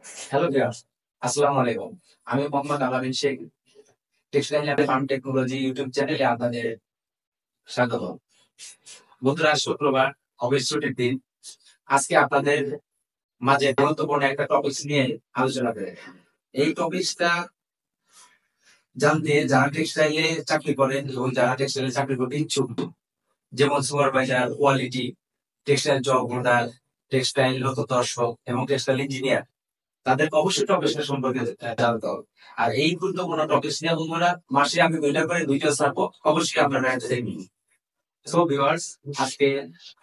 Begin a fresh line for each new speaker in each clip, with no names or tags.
Hello viewers, আসসালামু আলাইকুম। আমি মোহাম্মদ আলামিন Sheikh. Textile and farm technology YouTube চ্যানেলে আপনাদের স্বাগত। বন্ধুরা, আজ শুক্রবার, অফিস ছুটির দিন। আজকে আপনাদের মাঝে গুরুত্বপূর্ণ একটা টপিক নিয়ে আলোচনা করে। এই টপিকটা জানতে যারা টেক্সটাইলে চাকরি করেন এবং যারা টেক্সটাইলে চাকরি করতে ইচ্ছুক, যেমন supervisor, quality, textile job holder, textile দর্শক এবং টেক্সটাইল ইঞ্জিনিয়ার, তাদেরকে অবশ্যই টপিকটা সম্পর্কে জানতে হবে। আর এই গুরুত্বপূর্ণ টপিক নিয়ে বন্ধুরা মাসে আমি দুইটা করে ভিডিও ছাড়বো, অবশ্যই আপনারা দেখবেন। সো ভিউয়ার্স, আজকে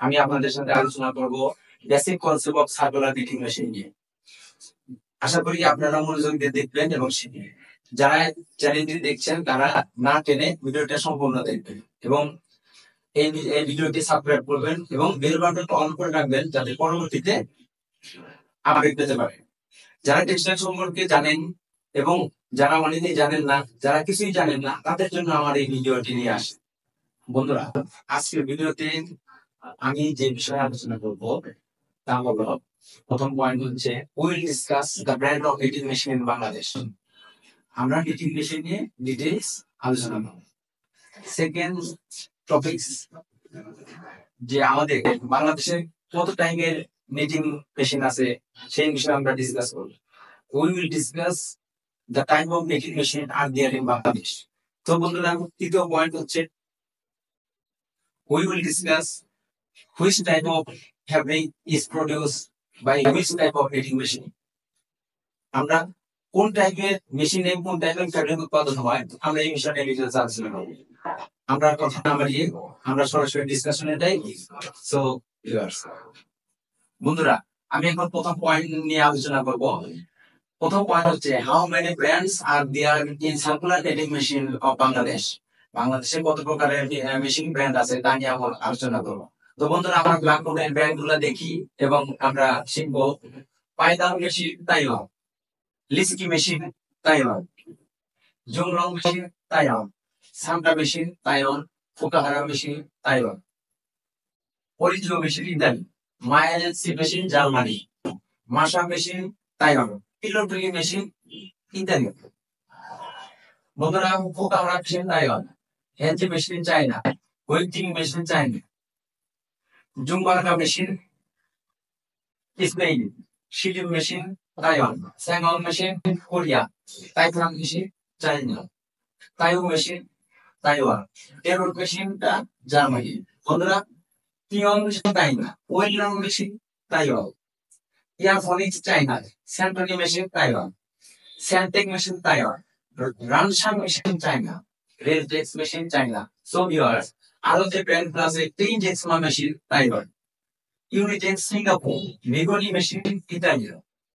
আমি আপনাদের সাথে আলোচনা করব basic concept of circular knitting machine নিয়ে। আশা করি আপনারা মনোযোগ দিয়ে দেখবেন এবং শিখবেন। যারা চ্যানেলটি দেখছেন তারা না টেনে ভিডিওটা সম্পূর্ণ দেখবেন এবং এই ভিডিওটি সাবস্ক্রাইব করবেন এবং বেল বাটনটা অন করে রাখবেন যাতে পরবর্তীতে আপডেট পেতে পারেন। যারা টেক্সটাইল সম্পর্কে জানেন এবং যারা অনেকেই জানেন না, যারা কিছুই জানেন না, তাদের জন্য আমার এই ভিডিওটি নিয়ে আসে। বন্ধুরা, আজকের ভিডিওতে আমি যে বিষয়ে আলোচনা করব তা হলো, প্রথম পয়েন্ট হচ্ছে will discuss the brand of knitting machine in Bangladesh. আমরা নিটিং মেশিন নিয়ে ডিটেইলস আলোচনা করব। সেকেন্ড টপিকস, যে আমাদের বাংলাদেশে কত টাইপের নিটিং মেশিন আছে সেই বিষয়ে আমরা ডিসকাস করব। We will discuss the type of knitting machine are there in Bangladesh. তো বন্ধুরা, তৃতীয় পয়েন্ট হচ্ছে we will discuss which type of fabric is produced by which type of knitting machine. আমরা কোন টাইপের মেশিনে কোন টাইপের ফ্যাব্রিক উৎপাদন হয় আমরা এই বিষয়ে ডিটেইলস আলোচনা করব। আমরা কথা না বাড়িয়ে আমরা সরাসরি ডিসকাশনে যাই। সো ভিউয়ার্স, বন্ধুরা, আমি এখন প্রথম পয়েন্ট নিয়ে আলোচনা করব। প্রথম পয়েন্ট হচ্ছে how many brands are there in circular knitting machine of Bangladesh. বাংলাদেশে কত প্রকারের মেশিন ব্র্যান্ড আছে তা নিয়ে আমরা আলোচনা করবো। তো বন্ধুরা, আমরা ব্ল্যাকবোর্ডের ব্র্যান্ড গুলো দেখি এবং আমরা শিখবো। পায়দান মেশিন তাইওয়ান, লিসকি মেশিন তাইওয়ান, জংরং মেশিন তাইওয়ান, সামটা machine Taiwan, Fukahara machine Taiwan, Orizio machine Italy, মায়ালেন্সি মেশিন জার্মানি, মাশা machine Taiwan, electric machine Italy. বন্ধুরা, ফুকাহারা মেশিন তাইওয়ান, হেনজি মেশিন চায়না, ওয়েটিং machine China, Jumberca machine Spain, শিলিং machine Taiwan, স্যাংহং machine Korea, তাইফ্রাং machine China, তাইও machine Taiwan, Terrot মেশিনটা জার্মানি। বন্ধুরা, টিয়ন মেশিন চায়না, ওয়েলরং মেশিন তাইওয়ান, ইয়ারফোনিক্স China, Santoni machine Taiwan, Santec machine Taiwan, রানসাং মেশিন চায়না, রেলটেক্স মেশিন চায়না। সো ভিউয়ার্স, আরো যে ব্র্যান্ড আছে টিনজেক্সমা মেশিন তাইওয়ান, ইউনিটেক্স সিঙ্গাপুর, মেগনি মেশিন ইতালি,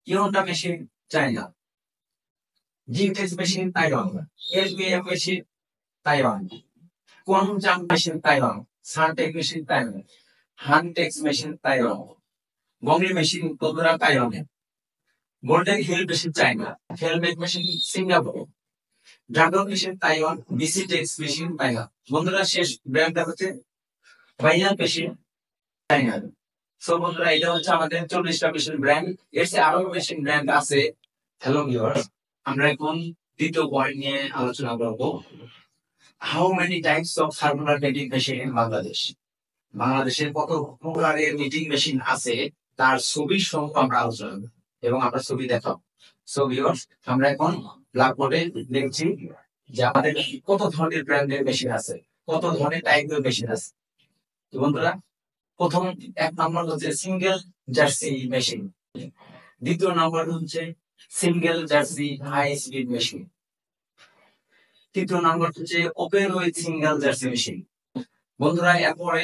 ইয়োন্ডা মেশিন চায়না, জিটেক্স machine Taiwan, LBM machine Taiwan, কোয়াংজাং machine Taiwan, Suntech machine Taiwan, হানটেক্স মেশিন তাইওয়ান, গংলি মেশিন বগুড়া তাইওয়ানে, Golden Hill machine China, helmet machine Singapore, dragon machine Taiwan, বিসিটেক্স machine Taiwan. বন্ধুরা, শেষ ব্র্যান্ডটা হচ্ছে ভাইয়ান মেশিন চায়না। সো বন্ধুরা, এটা হচ্ছে আমাদের 40টা মেশিন ব্র্যান্ড। এর চেয়ে আরো মেশিন ব্র্যান্ড আছে। হ্যালো ভিউয়ার্স, আমরা এখন দ্বিতীয় পয়েন্ট নিয়ে আলোচনা করব। How many types of circular knitting machine in Bangladesh. বাংলাদেশের কত প্রকারের নিটিং মেশিন আছে তার ছবির সংখ্যা আমরা আলোচনা করব এবং আমরা ছবি দেখাবো। সো ভিউয়ার্স, আমরা এখন ব্ল্যাকবোর্ডে দেখছি যে আমাদের কত ধরনের ব্র্যান্ডের মেশিন আছে, কত ধরনের টাইপের মেশিন আছে। তো বন্ধুরা, প্রথম এক নম্বর হচ্ছে সিঙ্গেল জার্সি মেশিন, দ্বিতীয় নম্বর হচ্ছে single jersey high speed machine, তৃতীয় নম্বর হচ্ছে open with single jersey machine. বন্ধুরা, এরপরে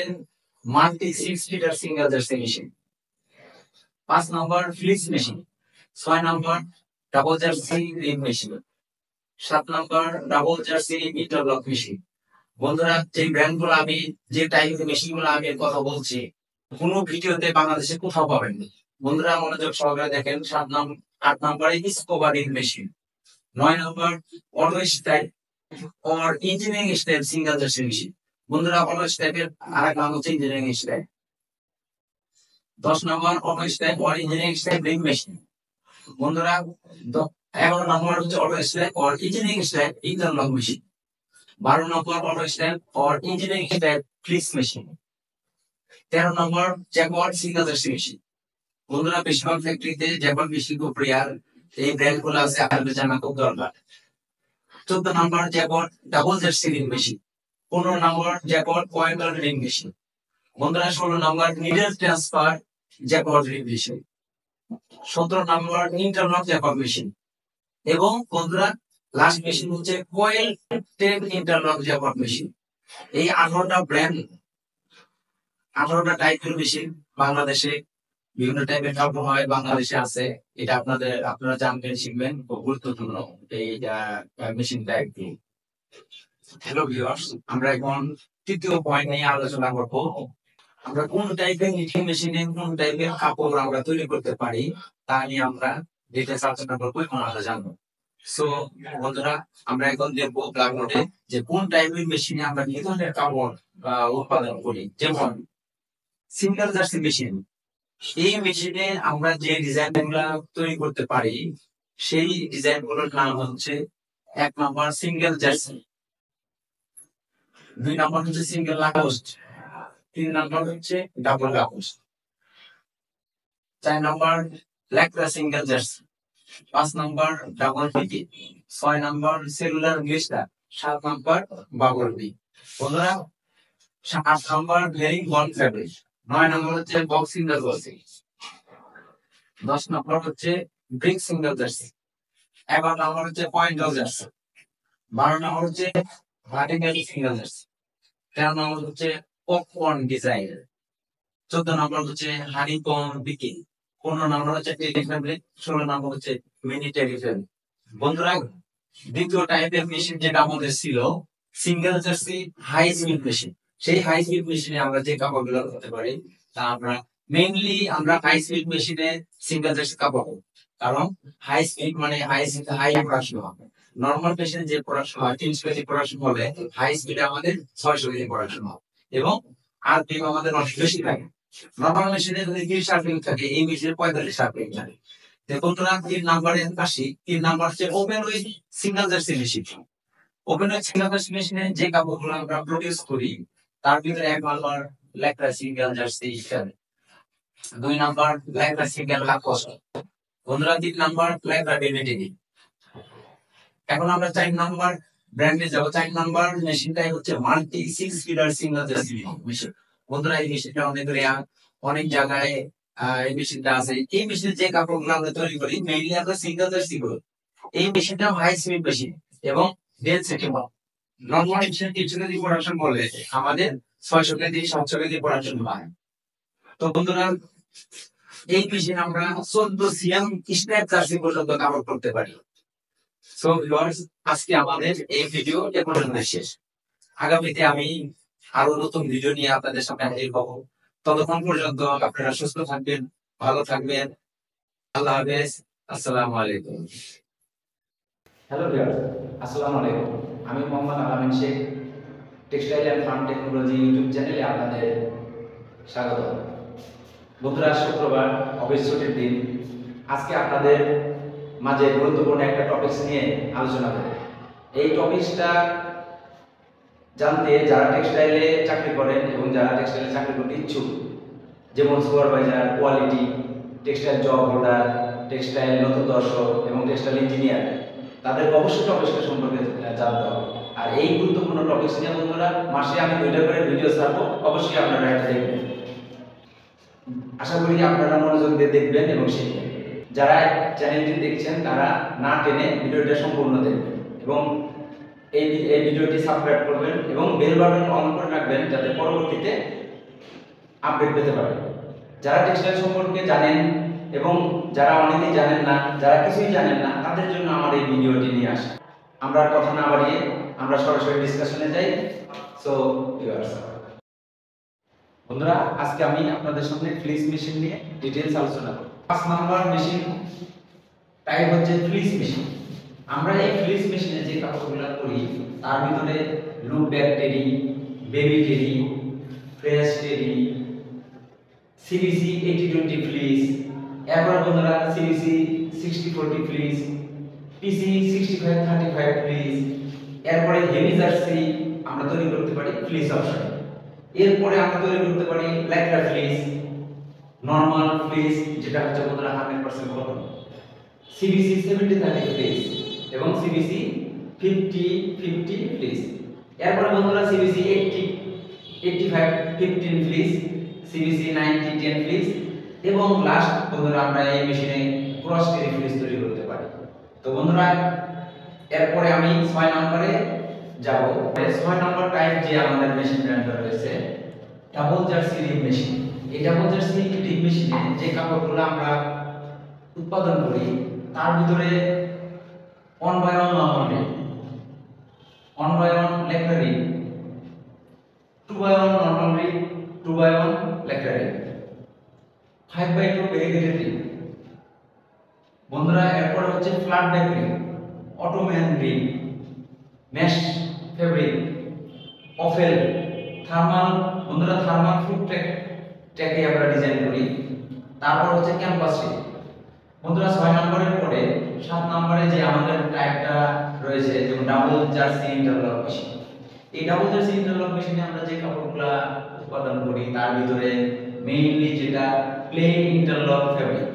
multi 6 litre single jersey machine, 5 নম্বর ফ্লিক্স মেশিন, 6 নম্বর ডাবল জার্সি রিং মেশিন, 7 নম্বর ডাবল জার্সি ইন্টারলক মেশিন। বন্ধুরা, যে ব্র্যান্ড গুলো আমি, যে টাইপের মেশিন গুলো আমি কথা বলছি, কোন ভিডিওতে বাংলাদেশে কোথাও পাবেন না। বন্ধুরা, মনোযোগ সহকারে দেখেন। 8 নম্বরে স্কোবারিং মেশিন, 9 নম্বর auto style or engineering style single jersey machine. বন্ধুরা, অটো স্টাইলের আরেক নাম হচ্ছে ইঞ্জিনিয়ারিং স্টাইল। 10 নম্বর auto style or engineering style ring machine. বন্ধুরা, 11 নম্বর হচ্ছে auto stack or engineering stack interlock machine. 12 নম্বর auto stack or engineering stack fleece machine. 13 নম্বর জ্যাকওয়ার্ড সিঙ্গেল জার্সি মেশিন। বন্ধুরা, বেশিরভাগ ফ্যাক্টরিতে জ্যাকওয়ার্ড মেশিন খুব রেয়ার, এই ব্র্যান্ড গুলো আছে, আপনাদের জানা খুব দরকার। 14 নম্বর jacquard double jersey ring machine. 15 নম্বর জ্যাকওয়ার্ড পয়েন্টার রিং মেশিন। বন্ধুরা, 16 নম্বর needle transfer jacquard ring machine. 17 নম্বর ইন্টারলক জ্যাকওয়ার্ড মেশিন। এবং বন্ধুরা, লাস্ট মেশিন হচ্ছে coil tape interlock jacquard machine. এই 18টা ব্র্যান্ড, 18টা টাইপের মেশিন বাংলাদেশে বিভিন্ন টাইপের কাপড় হয়, বাংলাদেশে আছে। এটা আপনারা জানবেন, শিখবেন, খুব গুরুত্বপূর্ণ এই মেশিন টাইপটি। হ্যালো ভিউয়ার্স, আমরা এখন তৃতীয় পয়েন্ট নিয়ে আলোচনা করব। আমরা কোন টাইপের নিটিং মেশিনে কোন টাইপের কাপড় আমরা তৈরি করতে পারি তা নিয়ে আমরা ডিটেইলস আলোচনা করবো এবং আমরা জানবো। সো বন্ধুরা, আমরা এখন দেখবো ব্ল্যাকবোর্ডে যে কোন টাইপের মেশিনে আমরা কি ধরনের কাপড় উৎপাদন করি। যেমন সিঙ্গেল জার্সি মেশিন, এই মেশিনে আমরা যে ডিজাইন গুলা তৈরি করতে পারি সেই ডিজাইন গুলোর নাম হচ্ছে 1 নম্বর সিঙ্গেল জার্সি, 2 নম্বর হচ্ছে সিঙ্গেল লাকোস্ট, 3 নম্বর হচ্ছে ডাবল লাকোস্ট, 4 নম্বর ল্যাক্রা সিঙ্গেল জার্সি, 5 নম্বর ডাবল পিটি, 6 নম্বর সেলুলার গ্লিস্টার, 7 নম্বর বাবল বি। বন্ধুরা, 8 নম্বর ভেরিং বন ফ্যাব্রিক, 9 নম্বর হচ্ছে বক্স সিঙ্গেল জার্সি, 10 নম্বর হচ্ছে ব্রিক সিঙ্গেল জার্সি, 11 নম্বর হচ্ছে পয়েন্টাল জার্সি, 12 নম্বর হচ্ছে ভার্টিক্যাল সিঙ্গেল জার্সি, 13 নম্বর হচ্ছে পপকর্ন ডিজাইন, 14 নম্বর হচ্ছে হানিকম বিকিং, 15 নম্বর হচ্ছে টেরি ফ্যাব্রিক, 16 নম্বর হচ্ছে মিনি টেরি ফ্যাব্রিক। বন্ধুরা, দ্বিতীয় টাইপের মেশিন যেটা আমাদের ছিল single jersey high speed machine. সেই হাই স্পিড মেশিনে আমরা যে কাপড়গুলো করতে পারি তা আমরা মেইনলি হাই স্পিড মেশিনে সিঙ্গেল জার্সি কাপড় করি, কারণ হাই স্পিড মানে হাই প্রোডাকশন হবে। নর্মাল মেশিনে যে প্রোডাকশন হয় 300 কেজি প্রোডাকশন হবে, হাই স্পিডে আমাদের 600 কেজি প্রোডাকশন হবে এবং আরপিএম আমাদের অনেক বেশি থাকে। নর্মাল মেশিনে যদি 30 আরপিএম থাকে, এই মেশিনে 45 আরপিএম থাকে। বন্ধুরা, 3 নম্বরে আসি। 3 নম্বর হচ্ছে open with single jersey machine. Open with single jersey মেশিনে যে কাপড়গুলো আমরা প্রডিউস করি তার ভিতরে 1 নম্বর ল্যাক্রা সিঙ্গেল জার্সি, 2 নম্বর ল্যাক্রা সিঙ্গেল লাকোস্ট। বন্ধুরা, 3 নম্বর ল্যাক্রা বেবিটিনি। এখন আমরা 4 নম্বর ব্র্যান্ডে যাব। 4 নম্বর মেশিনটাই হচ্ছে multi 6 feeder single jersey machine. বন্ধুরা, এই মেশিনটা অনেক রেয়ার, অনেক জায়গায় এই মেশিনটা আছে। এই মেশিনে যে কাপড়গুলো আমরা তৈরি করি মেইনলি আমরা সিঙ্গেল জার্সি করি। এই মেশিনটা হাই স্পিড মেশিন এবং ডেনসিটি কম। নর্মাল মেশিন 300 কেজি প্রোডাকশন করলে আমাদের 600 কেজি 700 কেজি প্রোডাকশন হয়। তো বন্ধুরা, এই মেশিন আমরা 14 সিএম স্ন্যাপ জার্সি পর্যন্ত কাপড় করতে পারি। সো ভিউয়ার্স, আজকে আমাদের এই ভিডিও এ পর্যন্ত শেষ। আগামীতে আমি আরো নতুন ভিডিও নিয়ে আপনাদের সামনে হাজির হব। ততক্ষণ পর্যন্ত আপনারা সুস্থ থাকবেন, ভালো থাকবেন। আল্লাহ হাফেজ, আসসালামু আলাইকুম। হ্যালো ভিউয়ার্স, আসসালামু আলাইকুম। আমি মোহাম্মদ আলামিন Sheikh, textile and farm technology YouTube চ্যানেলে আপনাদের স্বাগত। বন্ধুরা, শুক্রবার অফিস ছুটির দিন। আজকে আপনাদের মাঝে গুরুত্বপূর্ণ একটা টপিকস নিয়ে আলোচনা করব। এই টপিকসটা জানতে যারা টেক্সটাইলে চাকরি করেন এবং যারা টেক্সটাইলে চাকরি করতে ইচ্ছুক, যেমন supervisor, quality, textile job holder, textile নতুন দর্শক এবং টেক্সটাইল ইঞ্জিনিয়ার, তাদের অবশ্যই টপিকসটা সম্পর্কে জানতে হবে। আর এই গুরুত্বপূর্ণ টপিকস নিয়ে বন্ধুরা মাসে আমি 2টা করে ভিডিও ছাড়বো, অবশ্যই আপনারা এটা দেখবেন। আশা করি আপনারা মনোযোগ দিয়ে দেখবেন এবং শিখবেন। যারা চ্যানেলটি দেখছেন তারা না টেনে ভিডিওটা সম্পূর্ণ দেখবেন এবং এই ভিডিওটি সাবস্ক্রাইব করবেন এবং বেল বাটন অন করে রাখবেন যাতে পরবর্তীতে আপডেট পেতে পারেন। যারা টেক্সটাইল সম্পর্কে জানেন এবং যারা অনেকেই জানেন না, যারা কিছুই জানেন না, তাদের জন্য আমার এই ভিডিওটি নিয়ে আসা। আমরা কথা না বাড়িয়ে আমরা সরাসরি ডিসকাশনে যাই। সো ভিউয়ার্স, বন্ধুরা, আজকে আমি আপনাদের সামনে ফ্লিস মেশিন নিয়ে ডিটেইলস আলোচনা করব। 5 নম্বর মেশিন টাইপ হচ্ছে ফ্লিস মেশিন। আমরা এই ফ্লিস মেশিনে যে কাপড়গুলো করি তার ভিতরে লুপ ব্যাক টেরি, বেবি টেরি, ফ্রেশ টেরি, সিবিসি 80-20 ফ্লিস,
এরপরে বন্ধুরা সিবিসি 60-40 ফ্লিস, পিসি 65-35 ফ্লিস। এরপরে হেভি জার্সি আমরা তৈরি করতে পারি ফ্লিস অপশনে। এরপরে আমরা তৈরি করতে পারি ল্যাকড়া ফ্লিস, নরমাল ফ্লিস যেটা হচ্ছে বন্ধুরা 100% কটন, সিবিসি 70-30 ফ্লিস এবং সিবিসি 50-50 ফ্লিস। এরপরে বন্ধুরা সিবিসি 85-15 ফ্লিস, সিবিসি 90-10 ফ্লিস এবং লাস্ট বন্ধুরা আমরা এই মেশিনে ক্রস টেরি ফ্লিস তৈরি করতে পারি। তো বন্ধুরা এরপরে আমি 6 নম্বরে যাব। 6 নম্বর টাইপ যে আমাদের মেশিন ব্র্যান্ডটা রয়েছে ডাবল জার্সি রিপ মেশিন। এই ডাবল জার্সি রিপ মেশিনে যে কাপড়গুলো আমরা উৎপাদন করি তার ভিতরে 1/1 নরমাল রিপ, 1/1 ল্যাকড়া রিপ, 2/1 নরমাল রিপ, 2/1 ল্যাকড়া রিপ, 5/2 ভেরিগেটেড রিপ। বন্ধুরা এরপর হচ্ছে ফ্ল্যাট ব্যাক রিপ, অটোম্যান রিপ, মেশ ফেব্রিক, অফেল, থার্মাল। বন্ধুরা থার্মাল ফুড ট্যাকে আমরা ডিজাইন করি। তারপর হচ্ছে ক্যাম্পাস রিপ। বন্ধুরা 6 নম্বরের পরে 7 নম্বরে যে আমাদের টাইপটা রয়েছে যেমন ডাবল জার্সি ইন্টারলক মেশিন। এই ডাবল জার্সি ইন্টারলক মেশিনে আমরা যে কাপড়গুলা উৎপাদন করি তার ভিতরে মেইনলি যেটা প্লেন ইন্টারলক ফেব্রিক,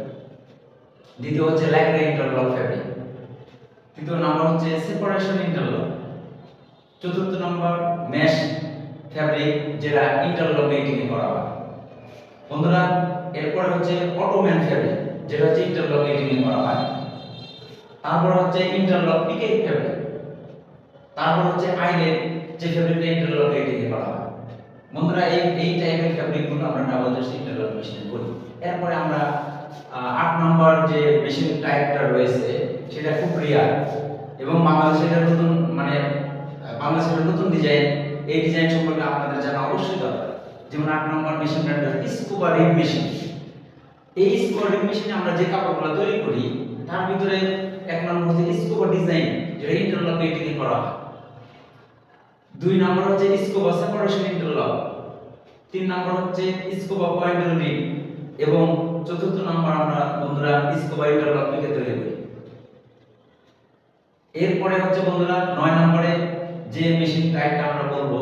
দ্বিতীয় হচ্ছে ল্যাকড়া ইন্টারলক ফেব্রিক, তৃতীয় নাম্বার হচ্ছে সেপারেশন ইন্টারলক, চতুর্থ নাম্বার মেশ ফেব্রিক যেটা ইন্টারলক মেটিং করা হয়। বন্ধুরা এরপর হচ্ছে অটোম্যান ফেব্রিক যেটা হচ্ছে ইন্টারলক মেটিং করা হয়। তারপর হচ্ছে ইন্টারলক পিকে ফেব্রিক, তারপর হচ্ছে আইলেট যে ফেব্রিকটা ইন্টারলক মেটিং করা হয়। বন্ধুরা এই টাইপের ফেব্রিকগুলো আমরা ডাবল জার্সি ইন্টারলক মেশিনে করি। এরপরে আমরা 8 নম্বর যে মেশিন টাইপটা রয়েছে সেটা খুব রিয়ার এবং বাংলাদেশের নতুন ডিজাইন। এই ডিজাইন সম্পর্কে আপনাদের জানা অবশ্যই দরকার। যেমন 8 নম্বর মেশিন ব্র্যান্ড স্কুবা রিপ মেশিন। এই স্কুবা রিপ মেশিনে আমরা যে কাপড়গুলো তৈরি করি তার ভিতরে 1 নম্বর হচ্ছে স্কুবা ডিজাইন যেটা ইন্টারলক মেটিং করা হয়, 2 নম্বর হচ্ছে স্কুবা সেপারেশন ইন্টারলক, 3 নম্বর হচ্ছে স্কুবা পয়েন্টাল রিপ এবং চতুর্থ নম্বর আমরা বন্ধুরা স্কুবা ইন্টারলক পিকে তৈরি করি। এরপরে হচ্ছে বন্ধুরা 9 নম্বরে যে মেশিন টাইপটা আমরা বলবো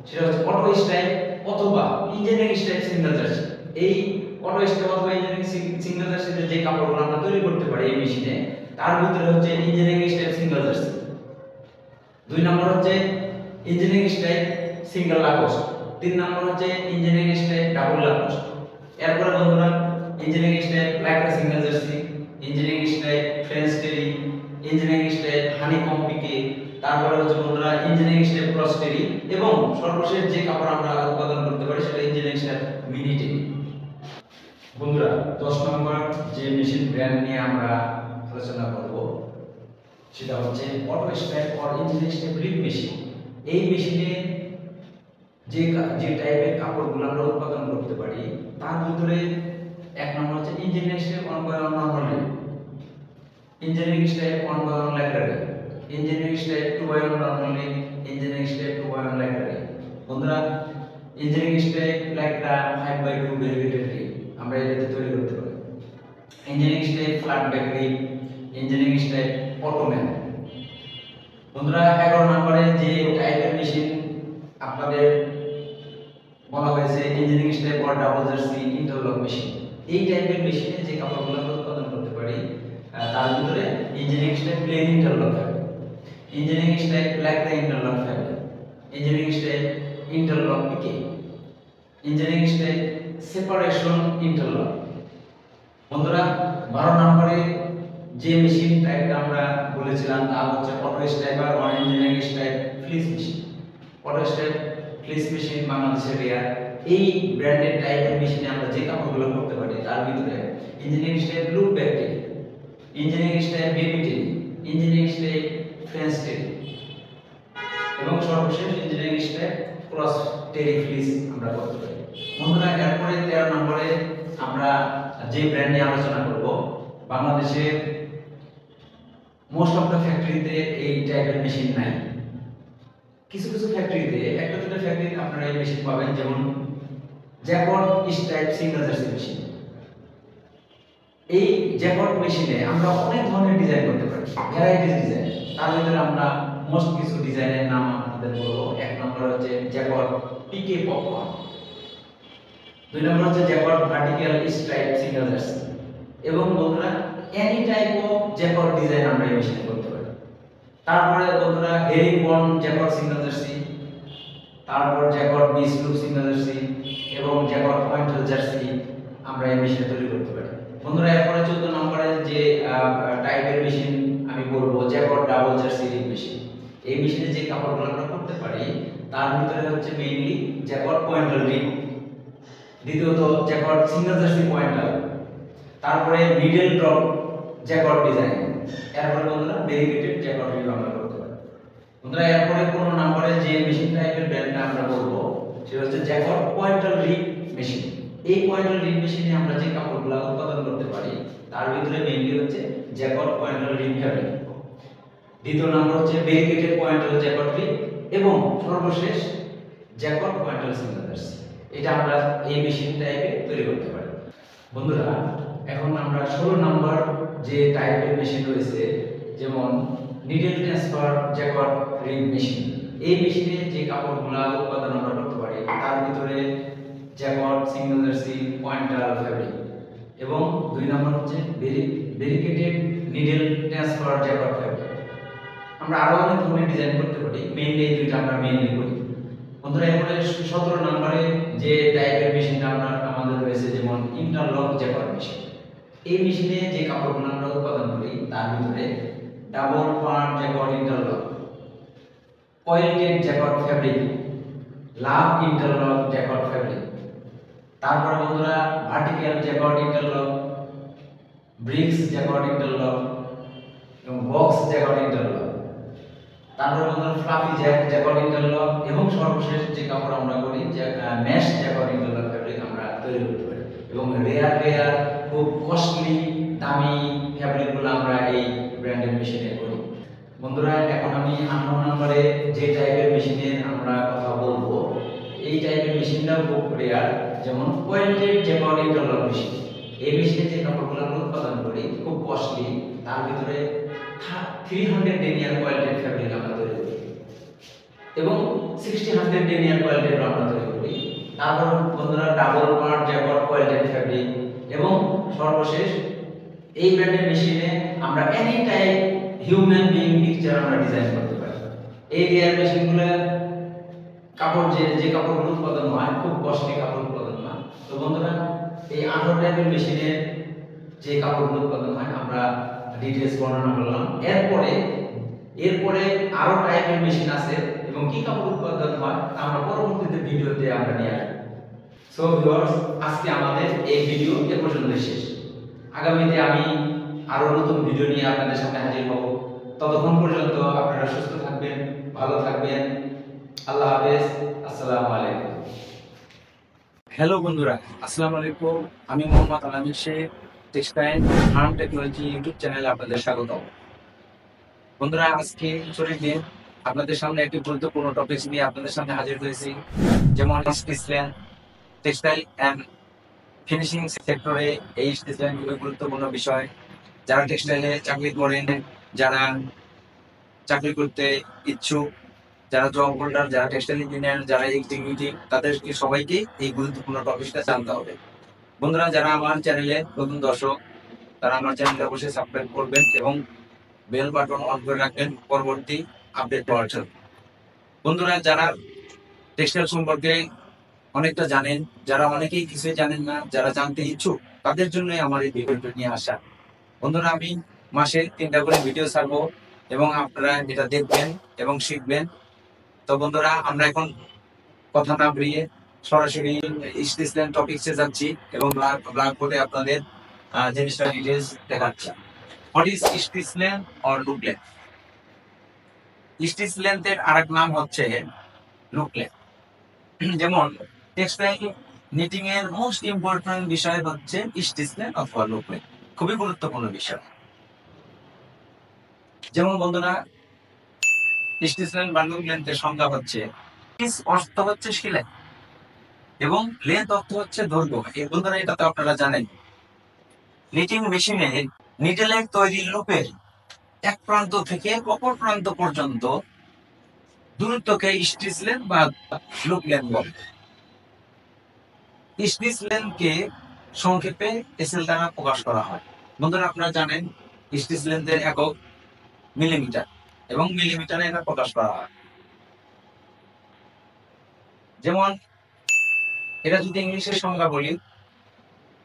সেটা হচ্ছে অটো স্টাইপ অথবা ইঞ্জিনিয়ারিং স্টাইপ সিঙ্গেল জার্সি। এই অটো স্টাইপ অথবা ইঞ্জিনিয়ারিং সিঙ্গেল জার্সিতে যে কাপড়গুলো আমরা তৈরি করতে পারি এই মেশিনে তার ভিতরে হচ্ছে ইঞ্জিনিয়ারিং স্টাইপ সিঙ্গেল জার্সি, 2 নম্বর হচ্ছে ইঞ্জিনিয়ারিং স্টাইপ সিঙ্গেল লাকোস্ট, 3 নম্বর হচ্ছে ইঞ্জিনিয়ারিং স্টাইপ ডাবল লাকোস্ট। এরপরে বন্ধুরা engineering স্টাইপ ল্যাকড়া single jersey, engineering স্টাইপ French টেরি, ইঞ্জিনিয়ারিং স্টাইপ হানিকম পিকে, তারপরে হচ্ছে বন্ধুরা ইঞ্জিনিয়ারিং স্টাইপ ক্রস টেরি এবং সর্বশেষ যে কাপড় আমরা উৎপাদন করতে পারি সেটা ইঞ্জিনিয়ারিং স্টাইপ মিনি টেরি। বন্ধুরা 10 নম্বর যে মেশিন ব্র্যান্ড নিয়ে আমরা আলোচনা করব সেটা হচ্ছে auto stripe or engineering stripe rib machine. এই মেশিনে যে টাইপের কাপড়গুলো আমরা উৎপাদন করতে পারি তার ভিতরে 1 নম্বর হচ্ছে ইঞ্জিনিয়ারিং স্টাইপ 1/1 নরমাল রিপ, ইঞ্জিনিয়ারিং স্টাইপ 1/1 ল্যাকড়া রিপ, ইঞ্জিনিয়ারিং স্টাইপ 2/1 নরমাল রিপ, ইঞ্জিনিয়ারিং স্টাইপ 2/1 ল্যাকড়া রিপ। বন্ধুরা ইঞ্জিনিয়ারিং স্টাইপ ল্যাকড়া 5/2 ভেরিগেটেড রিপ আমরা এটাতে তৈরি করতে পারি। ইঞ্জিনিয়ারিং স্টাইপ ফ্ল্যাট ব্যাক রিপ, ইঞ্জিনিয়ারিং স্টাইপ অটোম্যান। বন্ধুরা 11 নম্বরে যে টাইপের মেশিন আপনাদের বলা হয়েছে engineering স্টাইপ or double jersey interlock machine. এই টাইপের মেশিনে যে কাপড়গুলো আমরা উৎপাদন করতে পারি তার ভিতরে engineering স্টাইপ plane interlock fabric, engineering স্টাইপ ল্যাকড়া interlock fabric, engineering স্টাইপ interlock পিকে, ইঞ্জিনিয়ারিং স্টাইপ সেপারেশন ইন্টারলক। বন্ধুরা 12 নম্বরে যে মেশিন টাইপটা আমরা বলেছিলাম তা হচ্ছে auto striper or engineering stripe fleece machine. Auto stripe fleece machine বাংলাদেশের রিয়ার। এই ব্র্যান্ডের টাইপের মেশিনে আমরা যে কাপড়গুলো করতে পারি তার ভিতরে ইঞ্জিনিয়ারিং স্টাইপ লুপ ব্যাক টেরি, ইঞ্জিনিয়ারিং স্টাইপ বেবি টেরি, ইঞ্জিনিয়ারিং স্টাইপ ফ্রেঞ্চ টেরি এবং সর্বশেষ ইঞ্জিনিয়ারিং স্টাইপ ক্রস টেরি ফ্লিস আমরা করতে পারি। বন্ধুরা এরপরে 13 নম্বরে আমরা যে ব্র্যান্ড নিয়ে আলোচনা করব বাংলাদেশের মোস্ট অফ দ্য ফ্যাক্টরিতে এই টাইপের মেশিন নাই। কিছু কিছু ফ্যাক্টরিতে একটা দুটো ফ্যাক্টরিতে আপনারা এই মেশিন পাবেন, যেমন জ্যাকট স্টাইপ সিঙ্গেল জার্সি মেশিন। এই জ্যাকট মেশিনে আমরা অনেক ধরনের ডিজাইন করতে পারি, ভ্যারাইটিস ডিজাইন। তার ভিতরে আমরা মোস্ট কিছু ডিজাইনের নাম আপনাদের বলবো। এক নম্বর হচ্ছে জ্যাকট পিকে পপকর্ন, দুই নম্বর হচ্ছে জ্যাকট ভার্টিক্যাল স্ট্রাইপ সিঙ্গেল জার্সি। এবং বন্ধুরা এনি টাইপ অফ জ্যাকট ডিজাইন আমরা এই মেশিনে করতে পারি। তারপরে বন্ধুরা হেরিংবন জ্যাকট সিঙ্গেল জার্সি, তারপর জ্যাকট বিচ লুপ সিঙ্গেল জার্সি এবং জ্যাকট পয়েন্টেল জার্সি আমরা এই মেশিনে তৈরি করতে পারি। বন্ধুরা এরপরে 14 নম্বরে যে টাইপের মেশিন আমি বলবো জ্যাকট ডাবল জার্সি রিপ মেশিন। এই মেশিনে যে কাপড়গুলো আমরা করতে পারি তার ভিতরে হচ্ছে মেইনলি জ্যাকট পয়েন্টেল রিপ, দ্বিতীয়ত জ্যাকট সিঙ্গেল জার্সি পয়েন্টার, তারপরে মিডল ড্রপ জ্যাকট ডিজাইন, এরপরে বন্ধুরা ভেরিকেটেড জ্যাকট রিপ আমরা করতে পারি। বন্ধুরা এরপরে 15 নম্বরে যে মেশিন টাইপের ব্র্যান্ডটা আমরা বলবো সেটা হচ্ছে জ্যাকট পয়েন্টেল রিপ মেশিন। এই পয়েন্টেল রিপ মেশিনে আমরা যে কাপড়গুলো উৎপাদন করতে পারি তার ভিতরে মেইনলি হচ্ছে জ্যাকট পয়েন্টেল রিপ ফ্যাব্রিক, দ্বিতীয় নম্বর হচ্ছে ভেরিকেটেড পয়েন্টেল জ্যাকট রিপ এবং সর্বশেষ জ্যাকট পয়েন্টেল সিঙ্গেল জার্সি। এটা আমরা এই মেশিন টাইপে তৈরি করতে পারি। বন্ধুরা এখন আমরা 16 নম্বর যে টাইপের মেশিন রয়েছে, যেমন নিডল ট্রান্সফার জ্যাকট রিপ মেশিন। এই মেশিনে যে কাপড়গুলো উৎপাদন আমরা করতে পারি তার ভিতরে জ্যাকট সিঙ্গেল জার্সি পয়েন্টাল ফ্যাব্রিক এবং দুই নম্বর হচ্ছে ভেরিকেটেড নিডল ট্রান্সফার জ্যাকট ফ্যাব্রিক। আমরা আরো অনেক ধরনের ডিজাইন করতে পারি, মেইনলি এই দুইটা আমরা মেইনলি করি। বন্ধুরা এরপরে 17 নম্বরে যে টাইপের মেশিনটা আমাদের রয়েছে যেমন ইন্টারলক জ্যাকট মেশিন। এই মেশিনে যে কাপড়গুলো আমরা উৎপাদন করি তার ভিতরে ডাবল পার্ট জ্যাকট ইন্টারলক, কয়েলটেড জ্যাকট ফ্যাব্রিক, লাভ ইন্টারলক জ্যাকট ফ্যাব্রিক, তারপরে বন্ধুরা ভার্টিক্যাল জ্যাকট ইন্টারলক, ব্রিক্স জ্যাকট ইন্টারলক এবং বক্স জ্যাকট ইন্টারলক, তারপরে বন্ধুরা ফ্লাফি জ্যাকট ইন্টারলক এবং সর্বশেষ যে কাপড় আমরা করি যে ম্যাশ জ্যাকট ইন্টারলক ফ্যাব্রিক আমরা তৈরি করতে পারি। এবং রেয়ার খুব কস্টলি দামি ফ্যাব্রিকগুলো আমরা এই ব্র্যান্ডের মেশিনে করি। বন্ধুরা এখন আমি 8 নম্বরে যে টাইপের মেশিনের আমরা কথা বলবো, এই টাইপের মেশিনটাও খুব রেয়ার, যেমন কোয়েল্টেড জ্যাকট ইন্টারলক মেশিন। এই মেশিনে যে কাপড়গুলো আমরা উৎপাদন করি খুব কস্টলি, তার ভিতরে 300 ডেনিয়ার কোয়েল্টেড ফ্যাব্রিক আমরা তৈরি করি এবং 60 ডেনিয়ার কোয়েল্টেড আমরা তৈরি করি। তারপর বন্ধুরা ডাবল পার্ট জ্যাকট কোয়েল্টেড ফ্যাব্রিক এবং সর্বশেষ এই ব্র্যান্ডের মেশিনে আমরা any type human being picture আমরা ডিজাইন করতে পারি। এই রেয়ার মেশিনগুলো কাপড় যে কাপড়গুলো উৎপাদন হয় খুব কস্টলি কাপড় উৎপাদন হয়। তো বন্ধুরা এই 18 টাইপের মেশিনের যে কাপড়গুলো উৎপাদন হয় আমরা ডিটেইলস বর্ণনা করলাম। এরপরে আরো টাইপের মেশিন আছে এবং কি কাপড় উৎপাদন হয় তা আমরা পরবর্তীতে ভিডিওতে আমরা নিয়ে আসব। সো ভিউয়ার্স, আজকে আমাদের এই ভিডিও এ পর্যন্ত শেষ। আগামীতে আমি আরো নতুন ভিডিও নিয়ে আপনাদের সামনে হাজির হব। ততক্ষণ পর্যন্ত আপনারা সুস্থ থাকবেন, ভালো থাকবেন। আল্লাহ হাফেজ, আসসালামু আলাইকুম।
হ্যালো বন্ধুরা, আসসালামু আলাইকুম। আমি মোহাম্মদ আলামিন Sheikh, textile farm technology YouTube চ্যানেলে আপনাদের স্বাগত। বন্ধুরা আজকে ছুটির দিন আপনাদের সামনে একটি গুরুত্বপূর্ণ টপিক নিয়ে আপনাদের সামনে হাজির হয়েছি, যেমন স্টিচল্যান্ড টেক্সটাইল অ্যান্ড ফিনিশিং সেক্টরে এই স্টিচল্যান্ড খুবই গুরুত্বপূর্ণ বিষয়। যারা টেক্সটাইলে চাকরি করেন, যারা চাকরি করতে ইচ্ছুক, যারা জব হোল্ডার, যারা টেক্সটাইল ইঞ্জিনিয়ার, যারা এক্সিকিউটিভ, তাদেরকে সবাইকে এই গুরুত্বপূর্ণ টপিকটা জানতে হবে। বন্ধুরা যারা আমার চ্যানেলে নতুন দর্শক, তারা আমার চ্যানেলে অবশ্যই সাবস্ক্রাইব করবেন এবং বেল বাটন অন করে রাখবেন পরবর্তী আপডেট পাওয়ার জন্য। বন্ধুরা যারা টেক্সটাইল সম্পর্কে অনেকটা জানেন, যারা অনেকেই কিছুই জানেন না, যারা জানতে ইচ্ছুক, তাদের জন্যই আমার এই ভিডিওটা নিয়ে আসা। বন্ধুরা আমি মাসে 3টা করে ভিডিও ছাড়বো এবং আপনারা এটা দেখবেন এবং শিখবেন। তো বন্ধুরা আমরা এখন কথা না বাড়িয়ে সরাসরি স্টিচল্যান্ড টপিকসে যাচ্ছি এবং ব্ল্যাক বোর্ডে আপনাদের জিনিসটা ডিটেইলস দেখাচ্ছি। What is stitch length or loop length? স্টিচল্যান্ডের আরেক নাম হচ্ছে লুকল্যান্ড। যেমন টেক্সটাইল নিটিং এর মোস্ট ইম্পর্টেন্ট বিষয় হচ্ছে স্টিচল্যান্ড অথবা লুকল্যান্ড, খুবই গুরুত্বপূর্ণ বিষয়। যেমন বন্ধুরা স্টিচল্যান্ড বা লুকল্যান্ডের সংজ্ঞা হচ্ছে স্টিচ অর্থ হচ্ছে সেলাই এবং লেন্থ অর্থ হচ্ছে দৈর্ঘ্য। এই বন্ধুরা এটা তো আপনারা জানেন। নিটিং মেশিনে নিডেলের তৈরি লুপের এক প্রান্ত থেকে অপর প্রান্ত পর্যন্ত দূরত্বকে স্টিচ লেন্থ বা লুপ লেন্থ বলে। স্টিচ লেন্থকে সংক্ষেপে এসএল দ্বারা প্রকাশ করা হয়। বন্ধুরা, আপনারা জানেন স্টিচ লেন্থের একক মিলিমিটার এবং মিলিমিটারে এটা প্রকাশ করা হয়। যেমন এটা যদি ইংলিশের সংজ্ঞা বলি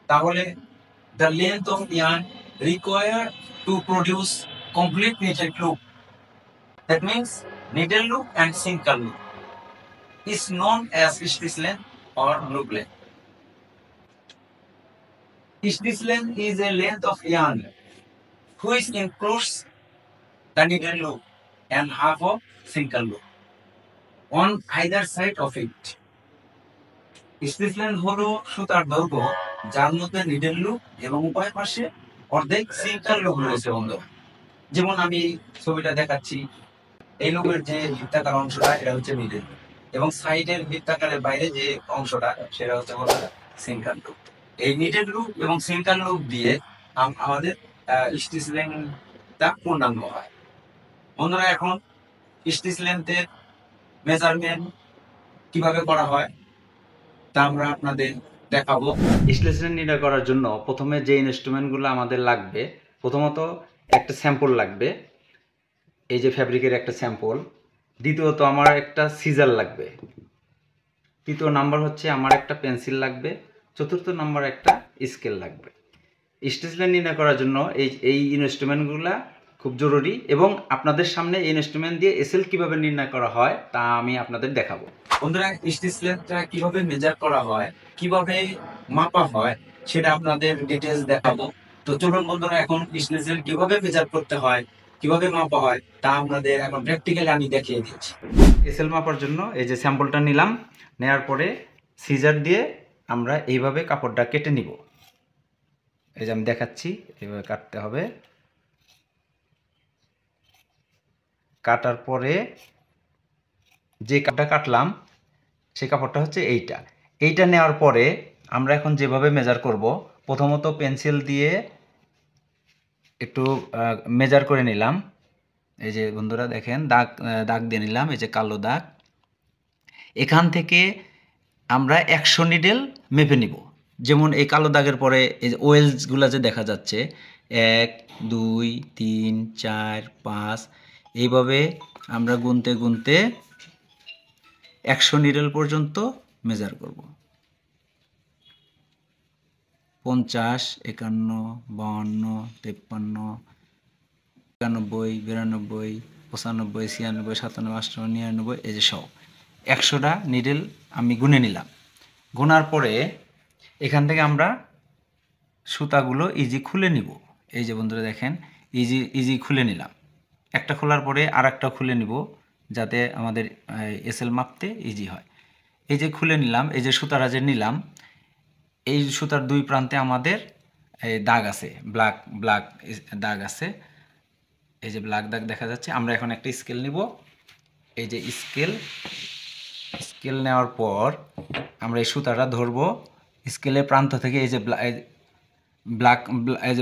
তাহলে the length of yarn required to produce complete knitted loop, that means needle loop and single loop, is known as stitch length or loop length. Stitch length is a length of yarn which includes the needle loop and half of single loop on either side of it. Stitch length হলো সুতার দৈর্ঘ্য যার মধ্যে needle loop এবং উভয় পাশে অর্ধেক single loop রয়েছে। বন্ধু, যেমন আমি ছবিটা দেখাচ্ছি, এই লুপের যে বৃত্তাকার অংশটা এটা হচ্ছে নিডেল এবং সাইডের বৃত্তাকারের বাইরে যে অংশটা সেটা হচ্ছে সিঙ্গেল লুপ। এই নিডেল লুপ এবং সিঙ্গেল লুপ দিয়ে আমাদের স্টিচ লেন্থটা পূর্ণাঙ্গ হয়। বন্ধুরা, এখন স্টিচ লেন্থের মেজারমেন্ট কিভাবে করা হয় তা আমরা আপনাদের দেখাবো।
স্টিচ লেন্থ নির্ণয় করার জন্য প্রথমে যে ইনস্ট্রুমেন্টগুলো আমাদের লাগবে, প্রথমত একটা স্যাম্পল লাগবে, এই যে ফ্যাব্রিকের একটা স্যাম্পল। দ্বিতীয়ত আমার একটা সিজার লাগবে। তৃতীয় নাম্বার হচ্ছে আমার একটা পেন্সিল লাগবে। চতুর্থ নাম্বার একটা স্কেল লাগবে। স্টিচ লেন্থ নির্ণয় করার জন্য এই ইনস্ট্রুমেন্টগুলো খুব জরুরি এবং আপনাদের সামনে এই ইনস্ট্রুমেন্ট দিয়ে এসএল কিভাবে নির্ণয় করা হয় তা আমি আপনাদের দেখাবো।
বন্ধুরা, স্টিচ লেন্থটা কিভাবে মেজার করা হয়, কিভাবে মাপা হয় সেটা আপনাদের ডিটেইলস দেখাবো। তো চলুন বন্ধুরা, এখন স্টিচ লেন্থ কিভাবে মেজার করতে হয়, কিভাবে মাপা হয় তা আপনাদের এখন প্র্যাকটিক্যালি আমি দেখিয়ে দিচ্ছি।
এসএল মাপার জন্য এই যে স্যাম্পলটা নিলাম, নেওয়ার পরে সিজার দিয়ে আমরা এইভাবে কাপড়টা কেটে নিব। এই যে আমি দেখাচ্ছি, এইভাবে কাটতে হবে। কাটার পরে যে কাপড়টা কাটলাম সেই কাপড়টা হচ্ছে এইটা নেওয়ার পরে আমরা এখন যেভাবে মেজার করব, প্রথমত পেন্সিল দিয়ে একটু মেজার করে নিলাম। এই যে বন্ধুরা দেখেন, দাগ দিয়ে নিলাম, এই যে কালো দাগ। এখান থেকে আমরা 100 নিডেল মেপে নিব। যেমন এই কালো দাগের পরে এই যে ওয়েলসগুলো যে দেখা যাচ্ছে, 1 2 3 4 5, এইভাবে আমরা গুনতে গুনতে 100 নিডেল পর্যন্ত মেজার করব। 50 51 52 53 91 92 95 96 97 98 99, এই যে সব 100টা নিডেল আমি গুনে নিলাম। গোনার পরে এখান থেকে আমরা সুতাগুলো ইজি খুলে নিব। এই যে বন্ধুরা দেখেন, ইজি খুলে নিলাম। একটা খোলার পরে আর একটা খুলে নিব যাতে আমাদের এসএল মাপতে ইজি হয়। এই যে খুলে নিলাম, এই যে সুতাটা যে নিলাম, এই সুতার দুই প্রান্তে আমাদের এই দাগ আছে, ব্ল্যাক দাগ আছে। এই যে ব্ল্যাক দাগ দেখা যাচ্ছে। আমরা এখন একটা স্কেল নিব। এই যে স্কেল নেওয়ার পর আমরা এই সুতাটা ধরবো। স্কেলের প্রান্ত থেকে এই যে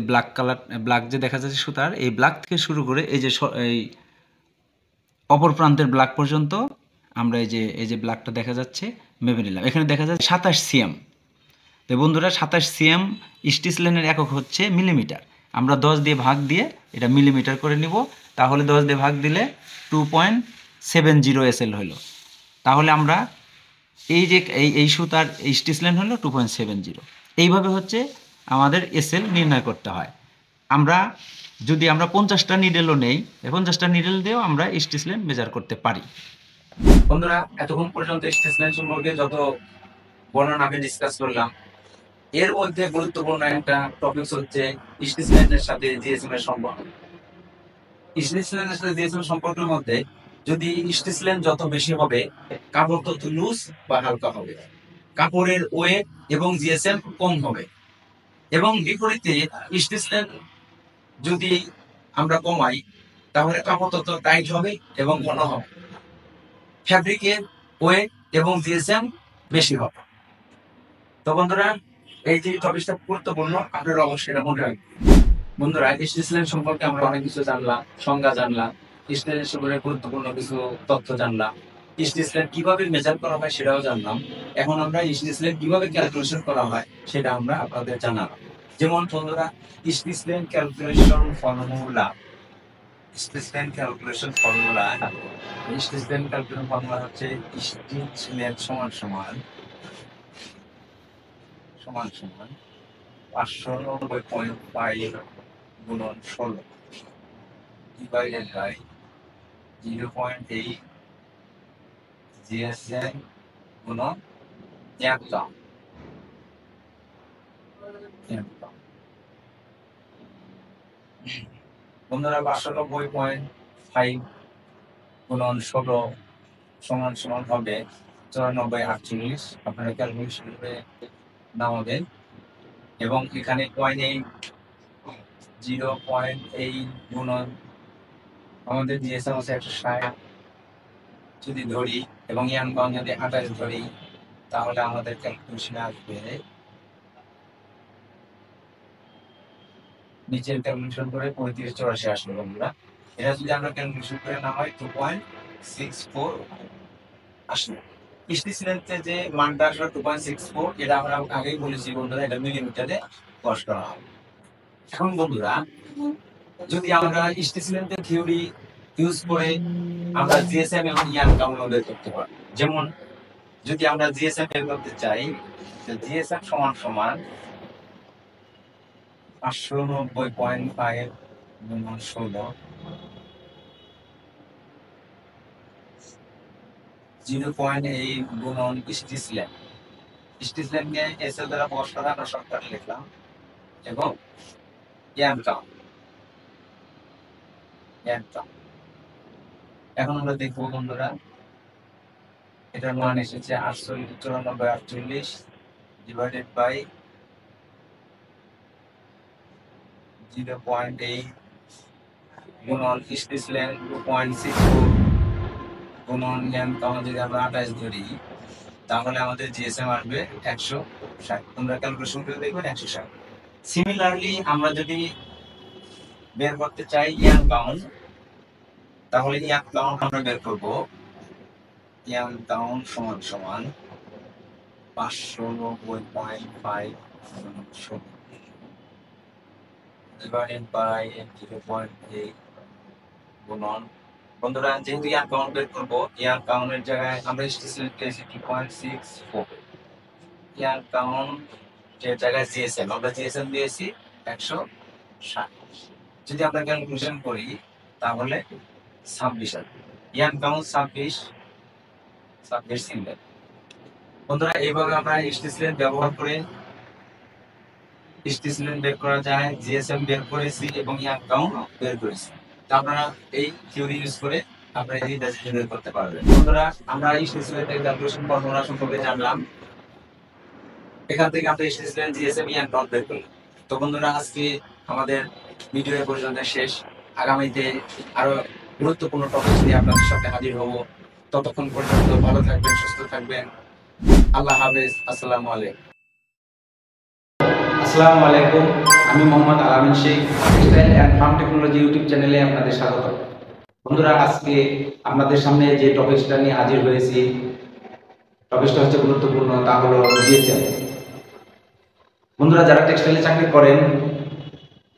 ব্ল্যাক কালার, ব্ল্যাক যে দেখা যাচ্ছে সুতার, এই ব্ল্যাক থেকে শুরু করে এই যে এই অপর প্রান্তের ব্ল্যাক পর্যন্ত আমরা এই যে ব্ল্যাকটা দেখা যাচ্ছে মেপে নিলাম। এখানে দেখা যাচ্ছে 27 সিএম। তো বন্ধুরা, 27 সিএম স্টিচ লেন্থের একক হচ্ছে মিলিমিটার। আমরা 10 দিয়ে ভাগ দিয়ে এটা মিলিমিটার করে নিব। তাহলে 10 দিয়ে ভাগ দিলে 2.70 এসএল হলো। তাহলে আমরা এই যে এই সুতার স্টিচ লেন্থ হলো 2.70। এইভাবে হচ্ছে আমাদের এসএল নির্ণয় করতে হয়। যদি আমরা 50টা নিডেলও নেই, 50টা নিডেল দিয়েও আমরা স্টিচ লেন্থ মেজার করতে পারি।
বন্ধুরা, এতক্ষণ পর্যন্ত স্টিচ লেন্থ সম্পর্কে যত বর্ণনা আমি ডিসকাস করলাম, এর মধ্যে গুরুত্বপূর্ণ একটা টপিক হচ্ছে স্টিচ লেন্থের সাথে জিএসএম এর সম্পর্ক। স্টিচ লেন্থের সাথে জিএসএম এর সম্পর্কের মধ্যে যদি স্টিচ লেন্থ যত বেশি হবে, কাপড় তত লুজ বা হালকা হবে, কাপড়ের ওয়েট এবং জিএসএম কম হবে। এবং বিপরীতে স্টিচ লেন্থ যদি আমরা কমাই তাহলে কাপড় তত টাইট হবে এবং ঘন হবে, ফ্যাব্রিকের ওয়েট এবং জিএসএম বেশি হবে। তো বন্ধুরা, এই যে টপিকটা গুরুত্বপূর্ণ, আপনারা অবশ্যই এটা মনে রাখবেন। বন্ধুরা, স্টেশন সম্পর্কে আমরা অনেক কিছু জানলাম, সংজ্ঞা জানলাম, স্টেশন সম্পর্কে গুরুত্বপূর্ণ কিছু তথ্য জানলাম, স্টেশন কিভাবে মেজার করা হয় সেটাও জানলাম। এখন আমরা স্টেশন কিভাবে ক্যালকুলেশন করা হয় সেটা আমরা আপনাদের জানালাম। যেমন বন্ধুরা, station calculation formula, station calculation formula station calculation formula হচ্ছে স্টেশন সমান সমান সমান সমান 590.5 গুণন 16 divided by 0.8 GSM গুণন 1 গ্রাম। বন্ধুরা, 590.5 গুণন 16 সমান সমান হবে 94.48। আপনারা ক্যালকুলেশন করে নামাবেন এবং এখানে 0.8 গুণন আমাদের দিয়েছে হচ্ছে 160 যদি ধরি এবং ইয়ান পাউন্ড যদি 28 ধরি, তাহলে আমাদের ক্যালকুলেশনে আসবে, নিচের ক্যালকুলেশন করে 3584 আসবে। বন্ধুরা, এটা যদি আমরা ক্যালকুলেশন করে নামাই 2.64 আসবে। স্টেশনারিতে যে মানটা আসলে 2.64, এটা আমরা আগেই বলেছি বন্ধুরা, এটা মিলিমিটারে প্রকাশ করা হয়। এখন বন্ধুরা, যদি আমরা স্টেশনারিতে থিওরি ইউজ করে আমরা জিএসএম এবং ইয়ান কাউন্ট বের করতে পারি। যেমন যদি আমরা জিএসএম বের করতে চাই, জিএসএম সমান সমান 590.5 গুণন 16 0.8 গুণন স্টিসল্যান্ডকে এস এর দ্বারা প্রকাশ করা আমরা শর্টকাটে লিখলাম এবং ইয়ান কাউন্ট। এখন আমরা দেখবো বন্ধুরা, এটার মান এসেছে 94.48 ডিভাইডেড বাই 0.8 গুণন স্টিসল্যান্ড 2.64 গুণন ইয়ান কাউন্ট যদি আমরা 28 ধরি, তাহলে আমাদের জিএসএম আসবে 160। তোমরা ক্যালকুলেশন করে দেখবেন 160। সিমিলারলি আমরা যদি বের করতে চাই ইয়ান কাউন্ট, তাহলে ইয়ান কাউন্ট আমরা বের করবো। ইয়ান কাউন্ট সমান সমান 590.5 ডিভাইডেড বাই 0.8 গুণন। বন্ধুরা, যেহেতু ইয়ান কাউন্ট বের করবো, ইয়ান কাউন্টের জায়গায় আমরা স্টেশন পেয়েছি 2.64, ইয়ান কাউন্ট এর জায়গায় জিএসএম আমরা জিএসএম দিয়েছি 160। যদি আমরা ক্যালকুলেশন করি তাহলে 26 আসবে। ইয়ান কাউন্ট 26 সিঙ্গেল। বন্ধুরা, এইভাবে আমরা স্টেশন ব্যবহার করে স্টেশন বের করা যায়, জিএসএম বের করেছি এবং ইয়ান কাউন্ট বের করেছি। তা আপনারা এই থিওরি ইউজ করে আপনারা এই ডেসিশন বের করতে পারবেন। বন্ধুরা, আমরা এই স্টেশনের ক্যালকুলেশন ফর্মুলা সম্পর্কে জানলাম, এখান থেকে আমরা স্টেশন জিএসএম ইয়ান কাউন্ট বের করলাম। তো বন্ধুরা, আজকে আমাদের ভিডিও এ পর্যন্ত শেষ। আগামীতে আরো গুরুত্বপূর্ণ টপিক নিয়ে আপনাদের সাথে হাজির হব। ততক্ষণ পর্যন্ত ভালো থাকবেন, সুস্থ থাকবেন। আল্লাহ হাফেজ। আসসালামু আলাইকুম।
আসসালামু আলাইকুম, আমি মোহাম্মদ আলামিন Sheikh, textile and farm technology YouTube চ্যানেলে আপনাদের স্বাগত। বন্ধুরা, আজকে আপনাদের সামনে যে টপিকটা নিয়ে হাজির হয়েছি, টপিকটা হচ্ছে গুরুত্বপূর্ণ, তা হলো জিএসএম। বন্ধুরা, যারা টেক্সটাইলে চাকরি করেন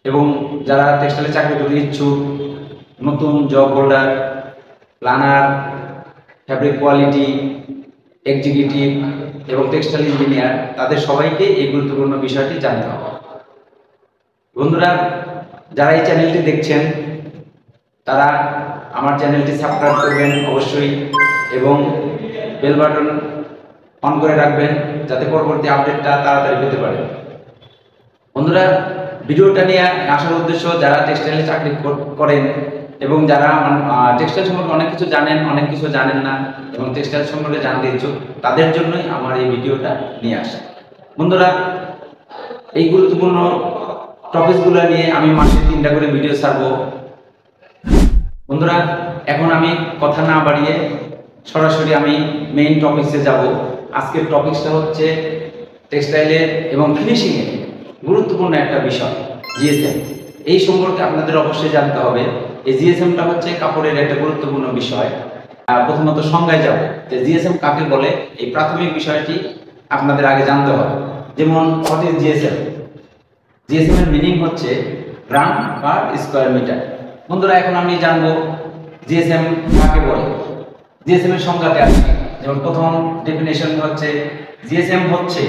এবং যারা টেক্সটাইলে চাকরি করতে ইচ্ছুক, নতুন job holder, planner, fabric quality executive এবং টেক্সটাইল ইঞ্জিনিয়ার, তাদের সবাইকে এই গুরুত্বপূর্ণ বিষয়টি জানতে হবে। বন্ধুরা, যারা এই চ্যানেলটি দেখছেন তারা আমার চ্যানেলটি সাবস্ক্রাইব করবেন অবশ্যই এবং বেল বাটন অন করে রাখবেন যাতে পরবর্তী আপডেটটা তাড়াতাড়ি পেতে পারেন। বন্ধুরা, ভিডিওটা নিয়ে আসার উদ্দেশ্য, যারা টেক্সটাইলে চাকরি করেন এবং যারা টেক্সটাইল সম্পর্কে অনেক কিছু জানেন, অনেক কিছু জানেন না এবং টেক্সটাইল সম্পর্কে জানতে ইচ্ছুক, তাদের জন্যই আমার এই ভিডিওটা নিয়ে আসা। বন্ধুরা, এই গুরুত্বপূর্ণ টপিকগুলো নিয়ে আমি মাসে 3টা করে ভিডিও ছাড়বো। বন্ধুরা, এখন আমি কথা না বাড়িয়ে সরাসরি আমি মেইন টপিকসে যাব। আজকের টপিকসটা হচ্ছে টেক্সটাইলের এবং ফিনিশিং এর গুরুত্বপূর্ণ একটা বিষয় জিএসএম। এই সম্পর্কে আপনাদের অবশ্যই জানতে হবে। এই জিএসএমটা হচ্ছে কাপড়ের একটা গুরুত্বপূর্ণ বিষয়। প্রথমত সংজ্ঞায় যাব যে জিএসএম কাকে বলে, এই প্রাথমিক বিষয়টি আপনাদের আগে জানতে হবে। যেমন হোয়াট ইজ জিএসএম? জিএসএম এর মিনিং হচ্ছে গ্রাম পার স্কয়ার মিটার। বন্ধুরা এখন আমি জানবো জিএসএম কাকে বলে। জিএসএম এর সংজ্ঞাতে আছে, যেমন প্রথম ডেফিনেশন হচ্ছে জিএসএম হচ্ছে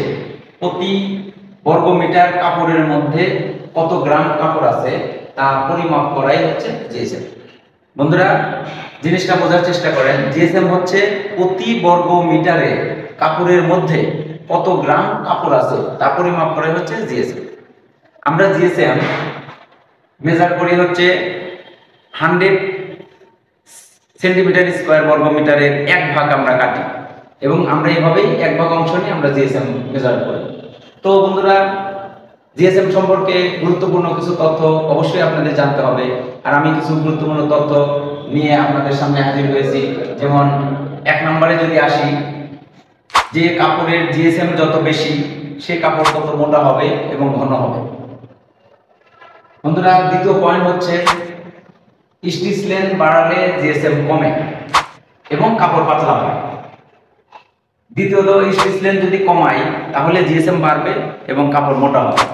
প্রতি বর্গ মিটার কাপড়ের মধ্যে কত গ্রাম কাপড় আছে তা পরিমাপ করাই হচ্ছে জিএসএম। বন্ধুরা জিনিসটা বোঝার চেষ্টা করেন, জিএসএম হচ্ছে প্রতি বর্গ মিটারে কাপড়ের মধ্যে কত গ্রাম কাপড় আছে তা পরিমাপ করাই হচ্ছে জিএসএম। আমরা জিএসএম মেজার করি হচ্ছে 100 সেন্টিমিটার স্কয়ার বর্গ মিটারের 1 ভাগ আমরা কাটি, এবং আমরা এইভাবেই 1 ভাগ অংশ নিয়ে আমরা জিএসএম মেজার করি। তো বন্ধুরা জিএসএম সম্পর্কে গুরুত্বপূর্ণ কিছু তথ্য অবশ্যই আপনাদের জানতে হবে, আর আমি কিছু গুরুত্বপূর্ণ তথ্য নিয়ে আপনাদের সামনে হাজির হয়েছি। যেমন 1 নম্বরে যদি আসি, যে কাপড়ের জিএসএম যত বেশি সে কাপড় তত মোটা হবে এবং ঘন হবে। বন্ধুরা দ্বিতীয় পয়েন্ট হচ্ছে স্টিচ লেন্থ বাড়ালে জিএসএম কমে এবং কাপড় পাতলা হয়। দ্বিতীয়ত স্টিচ লেন্থ যদি কমাই তাহলে জিএসএম বাড়বে এবং কাপড় মোটা হবে।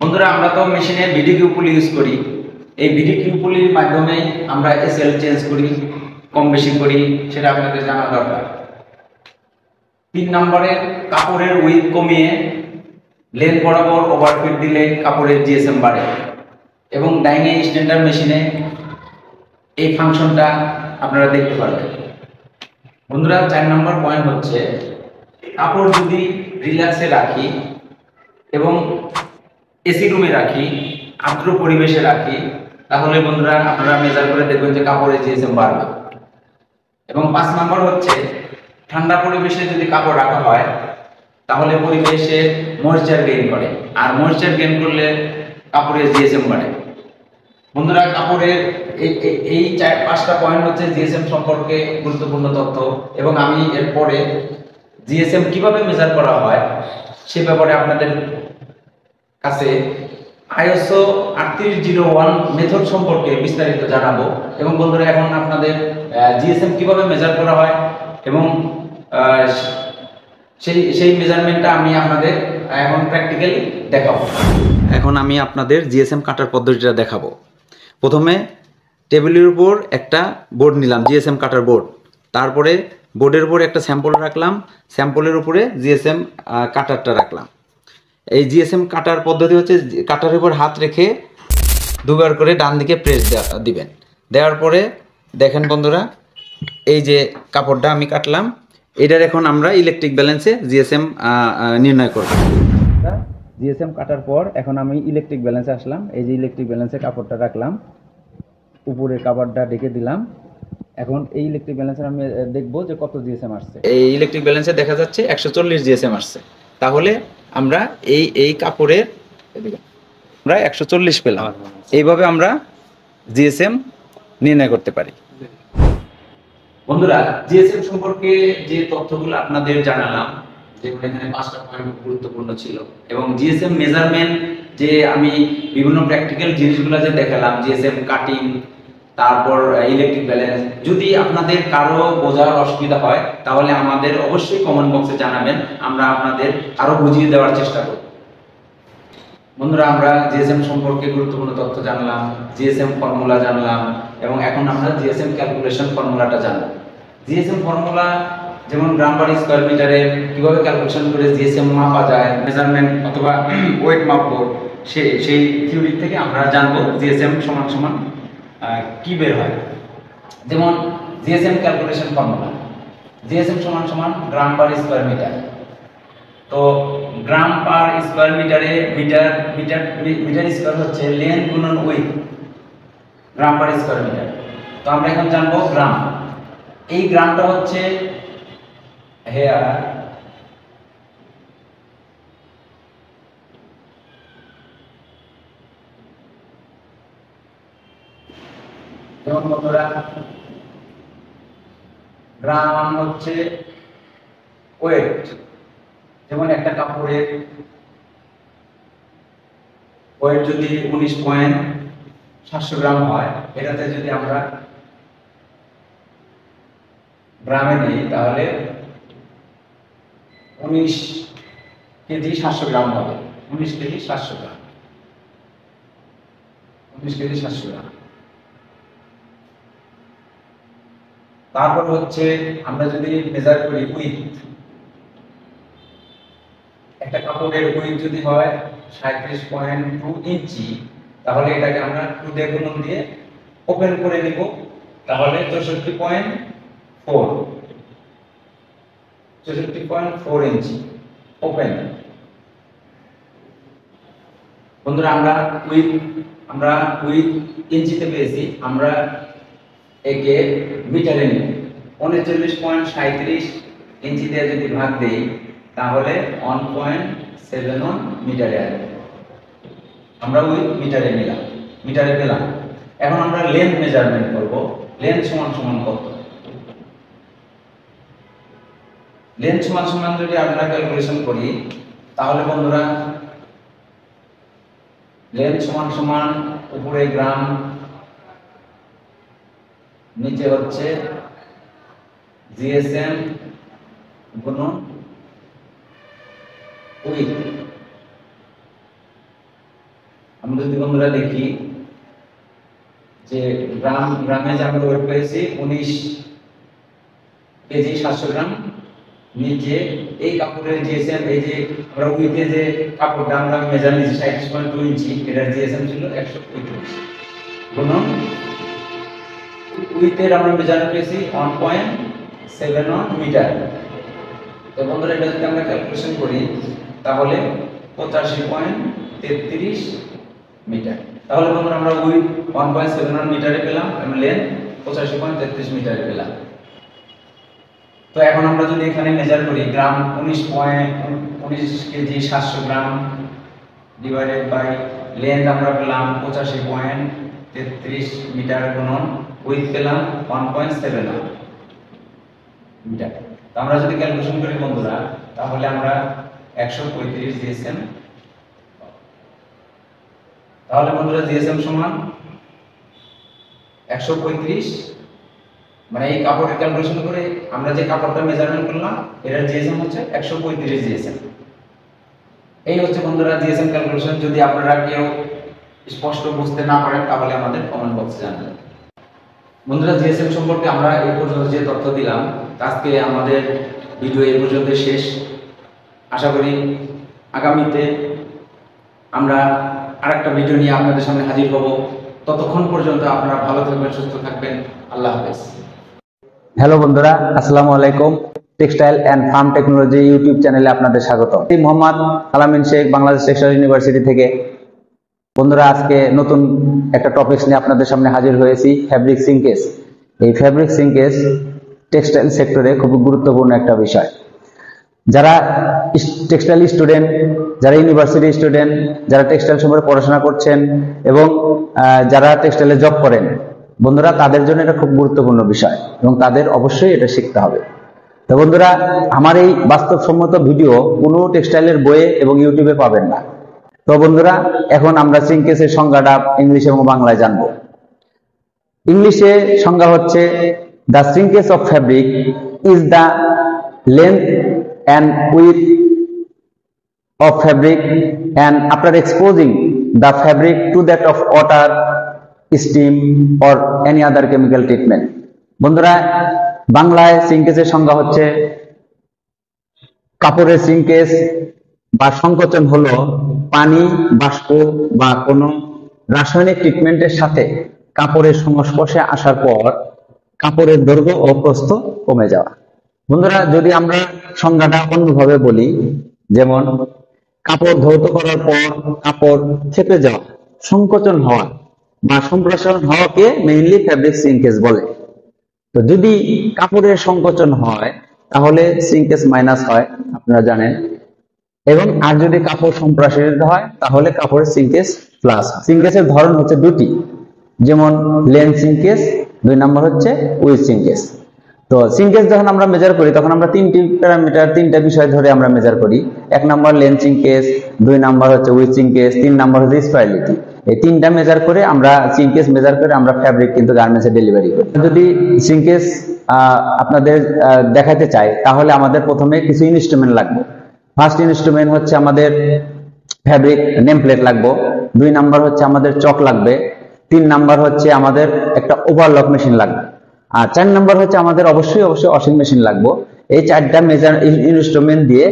বন্ধুরা আমরা তো মেশিনে ভিডিকিউ পুলি ইউজ করি, এই ভিডিকিউ পুলির মাধ্যমে আমরা এসএল চেঞ্জ করি, কম বেশি করি, সেটা আপনাদের জানা দরকার। 3 নম্বরে কাপড়ের উইথ কমিয়ে লেন্থ বরাবর ওভারফিট দিলে কাপড়ের জিএসএম বাড়ে, এবং ডাইং স্ট্যান্ডার্ড মেশিনে এই ফাংশনটা আপনারা দেখতে পারবেন। বন্ধুরা 4 নম্বর পয়েন্ট হচ্ছে কাপড় যদি রিল্যাক্সে রাখি এবং এসি রুমে রাখি, আর্দ্র পরিবেশে রাখি, তাহলে বন্ধুরা আপনারা মেজার করে দেখবেন যে কাপড়ের জিএসএম বাড়বে। এবং 5 নম্বর হচ্ছে ঠান্ডা পরিবেশে যদি কাপড় রাখা হয় তাহলে পরিবেশে ময়েশ্চার গেইন করে, আর ময়েশ্চার গেইন করলে কাপড়ের জিএসএম বাড়ে। বন্ধুরা কাপড়ের এই 4-5টা পয়েন্ট হচ্ছে জিএসএম সম্পর্কে গুরুত্বপূর্ণ তথ্য, এবং আমি এরপরে জিএসএম কিভাবে মেজার করা হয় সে ব্যাপারে আপনাদের কাছে আইএসও 3801 মেথড সম্পর্কে বিস্তারিত জানাবো। এবং বন্ধুরা এখন আপনাদের জিএসএম কিভাবে মেজার করা হয় এবং সেই মেজারমেন্টটা আমি আপনাদের এখন প্র্যাকটিক্যালি দেখাবো। এখন আমি আপনাদের জিএসএম কাটার পদ্ধতিটা দেখাবো। প্রথমে টেবিলের উপর একটা বোর্ড নিলাম, জিএসএম কাটার বোর্ড। তারপরে বোর্ডের উপর একটা স্যাম্পল রাখলাম, স্যাম্পলের উপরে জিএসএম কাটারটা রাখলাম। এই জিএসএম কাটার পদ্ধতি হচ্ছে কাটারের উপর হাত রেখে দুবার করে ডান দিকে প্রেস দিবেন। দেওয়ার পরে দেখেন বন্ধুরা, এই যে কাপড়টা আমি কাটলাম, এটার এখন আমরা ইলেকট্রিক ব্যালেন্সে জিএসএম নির্ণয় করব। জিএসএম কাটার পর এখন আমি ইলেকট্রিক ব্যালেন্সে আসলাম। এই যে ইলেকট্রিক ব্যালেন্সে কাপড়টা রাখলাম, উপরে কাপড়টা ঢেকে দিলাম। এখন এই ইলেকট্রিক ব্যালেন্সে আমি দেখবো যে কত জিএসএম আসছে। এই ইলেকট্রিক ব্যালেন্সে দেখা যাচ্ছে 140 জিএসএম আসছে। তাহলে আমরা এই কাপড়ের আমরা 140 পেলাম। এইভাবে আমরা জিএসএম নির্ণয় করতে পারি। বন্ধুরা জিএসএম সম্পর্কে যে তথ্যগুলো আপনাদের জানালাম, যেগুলো এখানে 5টা পয়েন্ট গুরুত্বপূর্ণ ছিল, এবং জিএসএম মেজারমেন্ট যে আমি বিভিন্ন প্র্যাকটিক্যাল জিনিসগুলো যে দেখালাম, জিএসএম কাটিং, তারপর ইলেকট্রিক ব্যালেন্স, যদি আপনাদের কারো বোঝার অসুবিধা হয় তাহলে আমাদের অবশ্যই কমেন্ট বক্সে জানাবেন, আমরা আপনাদের আরো বুঝিয়ে দেওয়ার চেষ্টা করব। বন্ধুরা আমরা জিএসএম সম্পর্কে গুরুত্বপূর্ণ তথ্য জানলাম, জিএসএম ফর্মুলা জানলাম, এবং এখন আমরা জিএসএম ক্যালকুলেশন ফর্মুলাটা জানলাম। জিএসএম ফর্মুলা যেমন গ্রাম পার স্কয়ার মিটারে কিভাবে ক্যালকুলেশন করে জিএসএম মাপা যায়, মেজারমেন্ট অথবা ওয়েট মাপবো, সেই থিওরি থেকে আমরা জানবো জিএসএম সমান সমান কি বের হয়। যেমন জিএসএম ক্যালকুলেশন ফর্মুলা, জিএসএম সমান সমান গ্রাম পার স্কয়ার মিটার। তো গ্রাম পার স্কয়ার মিটারে মিটার স্কয়ার হচ্ছে লেন্থ গুণন width, gram per square metre. তো আমরা এখন জানবো গ্রাম। এই গ্রামটা হচ্ছে হেয়ার যেমন বন্ধুরা গ্রাম হচ্ছে ওয়েট, যেমন একটা কাপড়ের ওয়েট যদি 19.700 গ্রাম হয়, এটাতে যদি আমরা গ্রামে নিই তাহলে 19 কেজি 700 গ্রাম হবে। 19 কেজি 700 গ্রাম, 19 কেজি 700 গ্রাম। তারপর হচ্ছে আমরা যদি মেজার করি উইথ, একটা কাপড়ের উইথ যদি হয় 37.2 ইঞ্চি, তাহলে এটাকে আমরা 2 দিয়ে গুণন দিয়ে ওপেন করে নিব, তাহলে 64.4 ইঞ্চি ওপেন। বন্ধুরা আমরা উইথ ইঞ্চিতে পেয়েছি, আমরা একে মিটারে নিব। 39.37 ইঞ্চি দিয়ে যদি ভাগ দেই তাহলে 1.71 মিটারে আসবে। আমরা উইথ মিটারে নিলাম, মিটারে পেলাম। এখন আমরা লেন্থ মেজারমেন্ট করব। লেন্থ সমান সমান কত? লেন্থ সমান সমান যদি আমরা ক্যালকুলেশন করি তাহলে বন্ধুরা লেন্থ সমান সমান উপরে গ্রাম, নিচে হচ্ছে জিএসএম গুণন উইথ। আমরা যদি বন্ধুরা দেখি যে গ্রামে যে আমরা ওয়েট পেয়েছি 19 কেজি 700 গ্রাম, নিচে এই কাপড়ের জিএসএম, এই যে আমরা উইথে যে কাপড়টা আমরা মেজার নিয়েছি 37.2 ইঞ্চি, এটার জিএসএম ছিল 135 গুণন উইথের আমরা মেজার পেয়েছি 1.71 মিটার। তো বন্ধুরা এটা যদি আমরা ক্যালকুলেশন করি তাহলে 85.33 মিটার। তাহলে বন্ধুরা আমরা উইথ 1.71 মিটারে পেলাম এবং লেন্থ 85.33 মিটারে পেলাম। তো এখন আমরা যদি এখানে মেজার করি gram 19 KG 700 gram divided by length আমরা পেলাম 85.33 মিটার গুণন উইথ পেলাম 1.71 মিটার। তো আমরা যদি ক্যালকুলেশন করি বন্ধুরা তাহলে আমরা 135 জিএসএম। তাহলে বন্ধুরা জিএসএম সমান 135, মানে এই কাপড়ের ক্যালকুলেশন করে আমরা যে কাপড়টা মেজারমেন্ট করলাম এটার জিএসএম হচ্ছে 135 জিএসএম। এই হচ্ছে বন্ধুরা জিএসএম ক্যালকুলেশন। যদি আপনারা কেউ স্পষ্ট বুঝতে না পারেন তাহলে আমাদের কমেন্ট বক্সে জানাবেন। বন্ধুরা জিএসএম সম্পর্কে আমরা এই পর্যন্ত যে তথ্য দিলাম, আজকে আমাদের ভিডিও এই পর্যন্ত শেষ। আশা করি আগামীতে আমরা আরেকটা ভিডিও নিয়ে আপনাদের সামনে হাজির হব। ততক্ষণ পর্যন্ত আপনারা ভালো থাকবেন, সুস্থ থাকবেন। আল্লাহ হাফেজ।
হ্যালো বন্ধুরা, আসসালামু আলাইকুম। Textile and farm technology YouTube চ্যানেলে আপনাদের স্বাগত। আমি মোহাম্মদ আলামিন শেখ, বাংলাদেশ টেক্সটাইল ইউনিভার্সিটি থেকে। বন্ধুরা আজকে নতুন একটা টপিকস নিয়ে আপনাদের সামনে হাজির হয়েছি, ফ্যাব্রিক সিঙ্কেজ। এই ফ্যাব্রিক সিঙ্কেজ টেক্সটাইল সেক্টরে খুব গুরুত্বপূর্ণ একটা বিষয়। যারা টেক্সটাইল স্টুডেন্ট, যারা ইউনিভার্সিটি স্টুডেন্ট, যারা টেক্সটাইল সম্পর্কে পড়াশোনা করছেন এবং যারা টেক্সটাইলে জব করেন, বন্ধুরা তাদের জন্য এটা খুব গুরুত্বপূর্ণ বিষয় এবং তাদের অবশ্যই এটা শিখতে হবে। তো বন্ধুরা আমার এই বাস্তবসম্মত ভিডিও কোনো টেক্সটাইলের বইয়ে এবং ইউটিউবে পাবেন না। তো বন্ধুরা এখন আমরা সিঙ্কেজের সংজ্ঞাটা ইংলিশ এবং বাংলায় জানবো। ইংলিশে সংজ্ঞা হচ্ছে the shrinkage of fabric is the length and width of fabric and after exposing the fabric to that of water, steam or any other chemical treatment। বন্ধুরা বাংলায় সিঙ্কেজের সংজ্ঞা হচ্ছে কাপড়ের সিঙ্কেজ বা সংকোচন হলো পানি, বাষ্প বা কোনো রাসায়নিক ট্রিটমেন্টের সাথে কাপড়ের সংস্পর্শে আসার পর কাপড়ের দৈর্ঘ্য ও প্রস্থ কমে যাওয়া। বন্ধুরা যদি আমরা সংজ্ঞাটা অন্যভাবে বলি, যেমন কাপড় ধৌত করার পর কাপড় চেপে যাওয়া, সংকোচন হওয়া বা সম্প্রসারণ হওয়াকে মেইনলি ফ্যাব্রিক সিঙ্কেজ বলে। তো যদি কাপড়ের সংকোচন হয় তাহলে সিঙ্কেজ মাইনাস হয়, আপনারা জানেন, এবং আর যদি কাপড় সম্প্রসারিত হয় তাহলে কাপড়ের সিঙ্কেজ প্লাস হয়। সিঙ্কেজের ধরন হচ্ছে দুটি, যেমন লেন সিঙ্কেজ, 2 নম্বর হচ্ছে উইথ সিঙ্কেজ। তো সিঙ্কেজ যখন আমরা মেজার করি তখন আমরা তিনটি প্যারামিটার, তিনটা বিষয় ধরে আমরা মেজার করি। 1 নাম্বার লেন্থ সিঙ্কেজ, 2 নাম্বার হচ্ছে উইথ সিঙ্কেজ, 3 নাম্বার হচ্ছে স্পাইরালিটি। এই তিনটা মেজার করে আমরা সিঙ্কেজ মেজার করে আমরা ফ্যাব্রিক কিন্তু গার্মেন্টসে ডেলিভারি করি। যদি সিঙ্কেজ আপনাদের দেখাতে চাই তাহলে আমাদের প্রথমে কিছু ইনস্ট্রুমেন্ট লাগবে। ফার্স্ট ইনস্ট্রুমেন্ট হচ্ছে আমাদের ফ্যাব্রিক নেম প্লেট লাগবে, 2 নাম্বার হচ্ছে আমাদের চক লাগবে, 3 নাম্বার হচ্ছে আমাদের একটা ওভারলক মেশিন লাগবে, আর 4 নাম্বার হচ্ছে আমাদের অবশ্যই ওয়াশিং মেশিন লাগবে। এই 4টা মেজার ইনস্ট্রুমেন্ট দিয়ে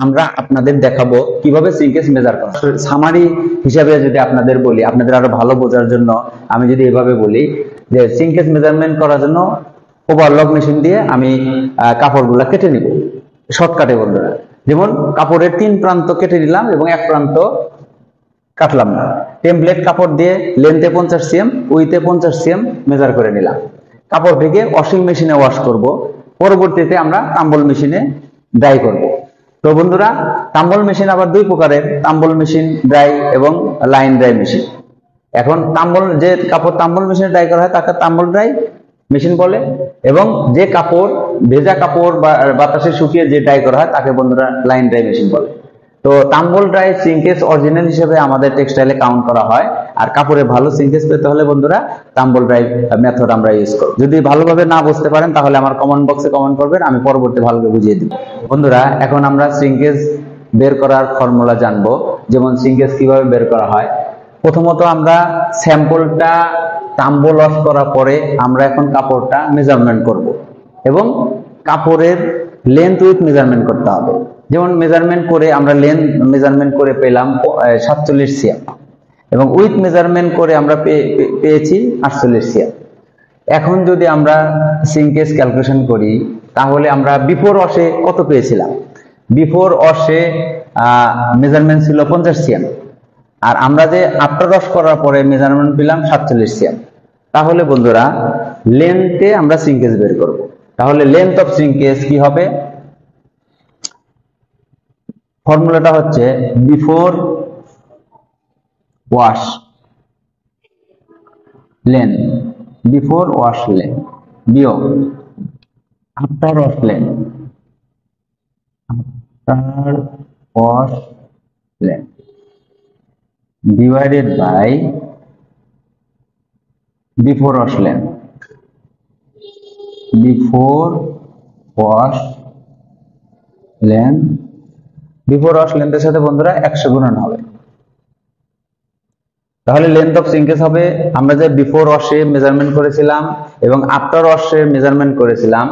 আমরা আপনাদের দেখাবো কিভাবে সিঙ্কেজ মেজার করা। সামারি হিসাবে যদি আপনাদের বলি, আপনাদের আরো ভালো বোঝার জন্য আমি যদি এভাবে বলি যে সিঙ্কেজ মেজারমেন্ট করার জন্য ওভারলক মেশিন দিয়ে আমি কাপড়গুলো কেটে নিব শর্টকাটে বন্ধুরা। যেমন কাপড়ের 3 প্রান্ত কেটে নিলাম এবং 1 প্রান্ত কাটলাম না। টেমপ্লেট কাপড় দিয়ে লেন্থে 50 cm, উইথে 50 cm মেজার করে নিলাম। কাপড় থেকে ওয়াশিং মেশিনে ওয়াশ করব, পরবর্তীতে আমরা টাম্বল মেশিনে ড্রাই করব। তো বন্ধুরা, টাম্বল মেশিন আবার 2 প্রকারের, টাম্বল মেশিন ড্রাই এবং লাইন ড্রাই মেশিন। এখন যে কাপড় টাম্বল মেশিনে ড্রাই করা হয় তাকে টাম্বল ড্রাই মেশিন বলে, এবং যে কাপড় ভেজা কাপড় বা বাতাসে শুকিয়ে যে ড্রাই করা হয় তাকে বন্ধুরা লাইন ড্রাই মেশিন বলে। তো টাম্বল ড্রাই সিঙ্কেজ অরিজিনাল হিসেবে আমাদের টেক্সটাইলে কাউন্ট করা হয়, আর কাপড়ে ভালো সিঙ্কেজ পেতে হলে বন্ধুরা টাম্বল ড্রাই মেথড আমরা ইউজ করব। যদি ভালোভাবে না বুঝতে পারেন তাহলে আমার কমেন্ট বক্সে কমেন্ট করবেন, আমি পরবর্তী ভালোভাবে বুঝিয়ে দিব। বন্ধুরা, এখন আমরা সিঙ্কেজ বের করার ফর্মুলা জানবো, যেমন সিঙ্কেজ কিভাবে বের করা হয়। প্রথমত আমরা স্যাম্পলটা টাম্বল ওয়াশ করার পরে আমরা এখন কাপড়টা মেজারমেন্ট করব, এবং কাপড়ের লেন্থ উইথ মেজারমেন্ট করতে হবে। যেমন মেজারমেন্ট করে আমরা লেন্থ মেজারমেন্ট করে পেলাম 47 cm, এবং উইথ মেজারমেন্ট করে আমরা পেয়েছি 48 cm। এখন যদি আমরা সিঙ্কেজ ক্যালকুলেশন করি তাহলে আমরা বিফোর ওয়াশে কত পেয়েছিলাম? বিফোর ওয়াশে মেজারমেন্ট ছিল 50 cm, আর আমরা যে আফটার ওয়াশ করার পরে মেজারমেন্ট পেলাম 47 cm। তাহলে বন্ধুরা লেন্থে আমরা সিঙ্কেজ বের করব। তাহলে লেন্থ অফ সিঙ্কেজ কি হবে? ফর্মুলাটা হচ্ছে before wash length, before wash length বিয়োগ after wash length, after wash length divided by before wash length, before wash length. Before wash লেন্থের সাথে বন্ধুরা 100 গুণন হবে। তাহলে লেন্থ অফ সিঙ্কেজ হবে, আমরা যে বিফোর ওয়াশে মেজারমেন্ট করেছিলাম এবং আফটার ওয়াশে মেজারমেন্ট করেছিলাম,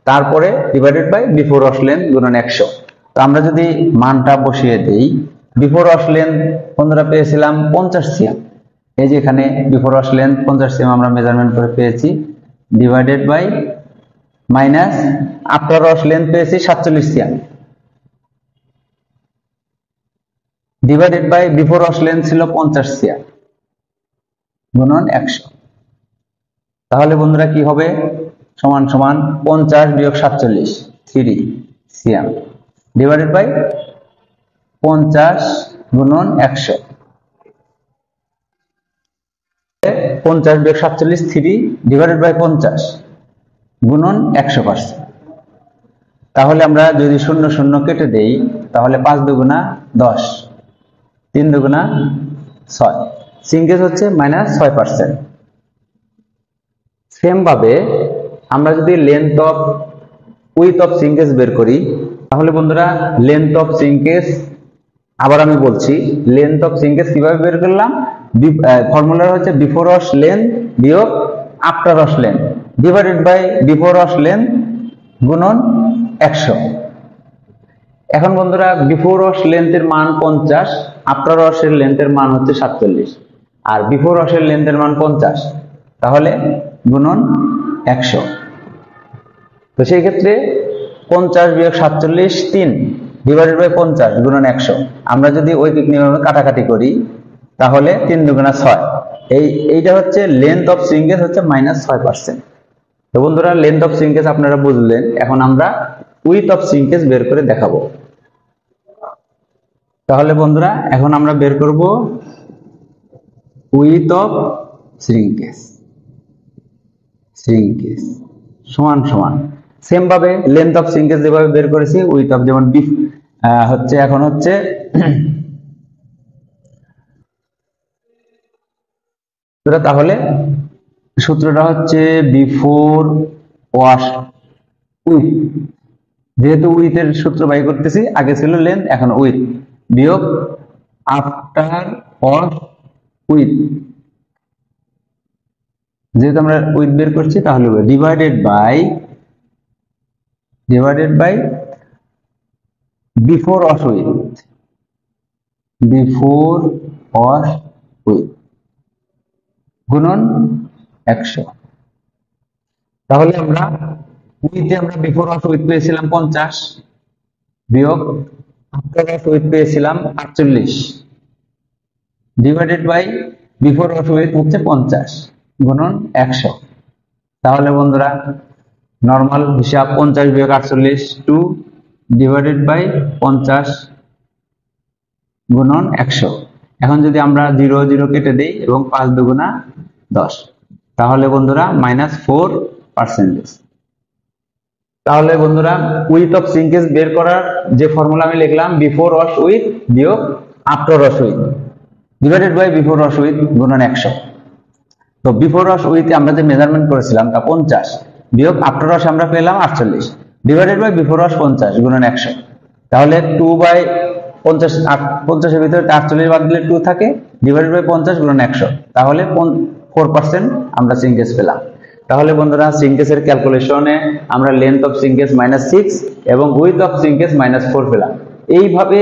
তারপরে divided by before wash length গুণন 100। তো আমরা যদি মানটা বসিয়ে দেই, বিফোর ওয়াশ লেন্থ বন্ধুরা পেয়েছিলাম 50 cm। এই যে এখানে বিফোর ওয়াশ লেন্থ 50 cm আমরা মেজারমেন্ট করে পেয়েছি, divided by minus after wash length পেয়েছি 47 cm, divided by before wash length ছিল 50 cm গুণন 100। তাহলে বন্ধুরা কি হবে? সমান সমান 50 বিয়োগ 47 3 cm ডিভাইডেড বাই 50 গুণন 100। 50 বিয়োগ 47 3 ডিভাইডেড বাই 50 গুণন 100%। তাহলে আমরা যদি 0 0 কেটে দেই তাহলে 5 দুগুণা 10, 3 দুগুণা 6, সিঙ্কেজ হচ্ছে -6%। সেম ভাবে আমরা যদি লেন্থ অফ উইথ অফ সিঙ্কেজ বের করি তাহলে বন্ধুরা লেন্থ অফ সিঙ্কেজ, আবার আমি বলছি, লেন্থ অফ সিঙ্কেজ কিভাবে বের করলাম? ফর্মুলা হচ্ছে বিফোর ওয়াশ লেন্থ বিয়োগ after wash length divided by before wash length গুণন 100। এখন বন্ধুরা বিফোর ওয়াশ লেন্থের মান 50, আফটার ওয়াশের লেন্থের মান হচ্ছে 47, আর বিফোর ওয়াশের লেন্থের মান 50, তাহলে গুণন 100। তো সেই ক্ষেত্রে 50 বিয়োগ 47 3 ডিভাইডেড বাই 50 গুণন 100। আমরা যদি ঐকিক নিয়মে কাটাকাটি করি তাহলে 3 দুগুণা 6। এইটা হচ্ছে লেন্থ অফ সিঙ্কেজ হচ্ছে -6%। তো বন্ধুরা লেন্থ অফ সিঙ্কেজ আপনারা বুঝলেন, এখন আমরা উইথ অফ সিঙ্কেজ বের করে দেখাবো। তাহলে বন্ধুরা এখন আমরা বের করব উইথ অফ সিঙ্কেজ। সমান সমান। সেম ভাবে লেন্থ অফ সিঙ্কেজ যেভাবে বের করেছি, উইথ অফ যেমন হচ্ছে এখন হচ্ছে তাহলে সূত্রটা হচ্ছে বিফোর ওয়াশ উইথ, যেহেতু উইথের সূত্র বাই করতেছি, আগে ছিল লেন্থ এখন উইথ, বিয়োগ আফটার ওয়াশ উইথ, যেহেতু আমরা উইথ বের করছি তাহলে divided by before wash width, before wash width গুণন 100। তাহলে আমরা উইথে আমরা বিফোর ওয়াশ উইথ পেয়েছিলাম 50, বিয়োগ আফটার ওয়াশ উইথ পেয়েছিলাম 48, divided by before wash width হচ্ছে 50 গুণন 100। তাহলে বন্ধুরা নরমাল হিসাব 50 বিয়োগ 48 2 ডিভাইডেড বাই 50 গুণন 100। এখন যদি আমরা 0 0 কেটে দেই এবং 5 দুগুণা 10, তাহলে বন্ধুরা -4%। তাহলে বন্ধুরা উইথ অফ সিঙ্কেজ বের করার যে ফর্মুলা আমি লিখলাম, বিফোর ওয়াশ উইথ বিয়োগ after wash width divided by before wash width গুণন 100। তো বিফোর ওয়াশ উইথে আমরা যে মেজারমেন্ট করেছিলাম তা 50, বিয়োগ আফটার ওয়াশ আমরা পেলাম 48, ডিভাইডেড বাই বিফোর ওয়াশ 50 গুণন 100। তাহলে 2/50, 50 এর ভিতরে 48 বাদ দিলে 2 থাকে, ডিভাইডেড বাই 50 গুণন 100, তাহলে 4% আমরা সিঙ্কেজ পেলাম। তাহলে বন্ধুরা সিঙ্কেজের ক্যালকুলেশনে আমরা লেন্থ অফ সিঙ্কেজ -6 এবং উইথ অফ সিঙ্কেজ -4 পেলাম। এইভাবে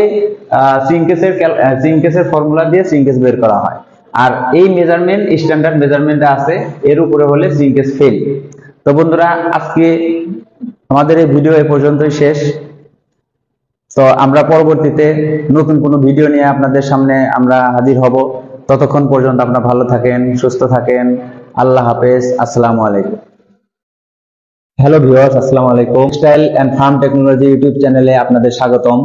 সিঙ্কেজের ফর্মুলা দিয়ে সিঙ্কেজ বের করা হয়। আর এই মেজারমেন্ট স্ট্যান্ডার্ড মেজারমেন্ট আছে, এর উপরে হলে সিঙ্কেজ ফেল। তো বন্ধুরা আজকে আমাদের এই ভিডিও এই পর্যন্তই শেষ। তো আমরা পরবর্তীতে নতুন কোনো ভিডিও নিয়ে আপনাদের সামনে আমরা হাজির হব। ততক্ষণ পর্যন্ত আপনারা ভালো থাকেন, সুস্থ থাকেন। আল্লাহ হাফেজ, আসসালামু আলাইকুম। হ্যালো ভিউয়ার্স, আসসালামু আলাইকুম। Textile and farm technology YouTube চ্যানেলে আপনাদের স্বাগতম।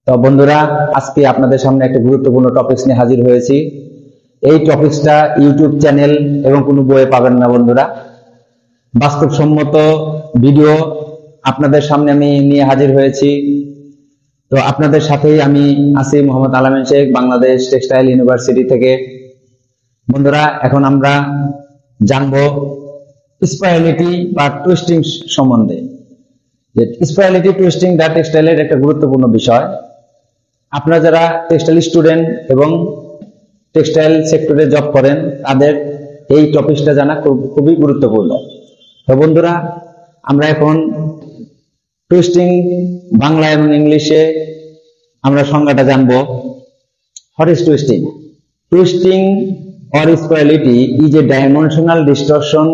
তো বন্ধুরা আজকে আপনাদের সামনে একটা গুরুত্বপূর্ণ টপিকস নিয়ে হাজির হয়েছি। এই টপিকসটা ইউটিউব চ্যানেল এবং কোনো বইয়ে পাবেন না বন্ধুরা। বাস্তবসম্মত ভিডিও আপনাদের সামনে আমি নিয়ে হাজির হয়েছি। তো আপনাদের সাথেই আমি আছি মোহাম্মদ আলামিন শেখ, বাংলাদেশ টেক্সটাইল ইউনিভার্সিটি থেকে। বন্ধুরা এখন আমরা জানবো স্পাইরালিটি বা টুইস্টিং সম্বন্ধে। যে স্পাইরালিটি টুইস্টিং দা টেক্সটাইলের একটা গুরুত্বপূর্ণ বিষয়। আপনারা যারা টেক্সটাইল স্টুডেন্ট এবং টেক্সটাইল সেক্টরে জব করেন তাদের এই টপিকটা জানা খুবই গুরুত্বপূর্ণ। তো বন্ধুরা আমরা এখন টুইস্টিং বাংলা এবং ইংলিশে আমরা সংজ্ঞাটা জানবো। What is twisting? Twisting or spirality is a dimensional distortion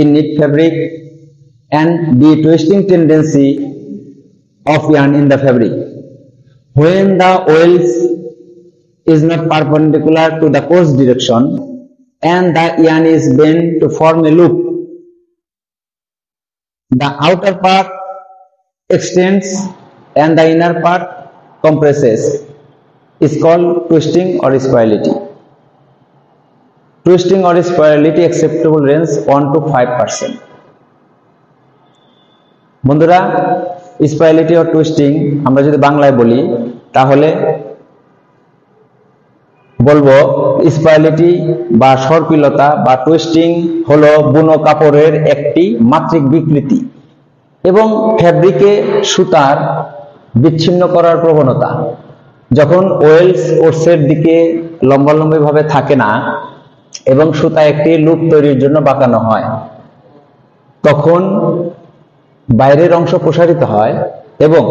in knit fabric and the twisting tendency of yarn in the fabric. When the wales is not perpendicular to the course direction and the yarn is bent to form a loop, the outer part extends and the inner part compresses, is called twisting or spirality. Twisting or spirality acceptable range 1 to 5%. বন্ধুরা স্পাইরালিটি ও twisting আমরা যদি বাংলায় বলি তাহলে বলবো স্পাইরালিটি বা সর্পিলতা বা twisting হলো বুনো কাপড়ের একটি মাত্রিক বিকৃতি এবং ফ্যাব্রিকে সুতার বিচ্ছিন্ন করার প্রবণতা। যখন ওয়েলস কোর্সের দিকে লম্বালম্বি ভাবে থাকে না এবং সুতা একটি লুপ তৈরির জন্য বাঁকানো হয়, তখন বাইরের অংশ প্রসারিত হয় এবং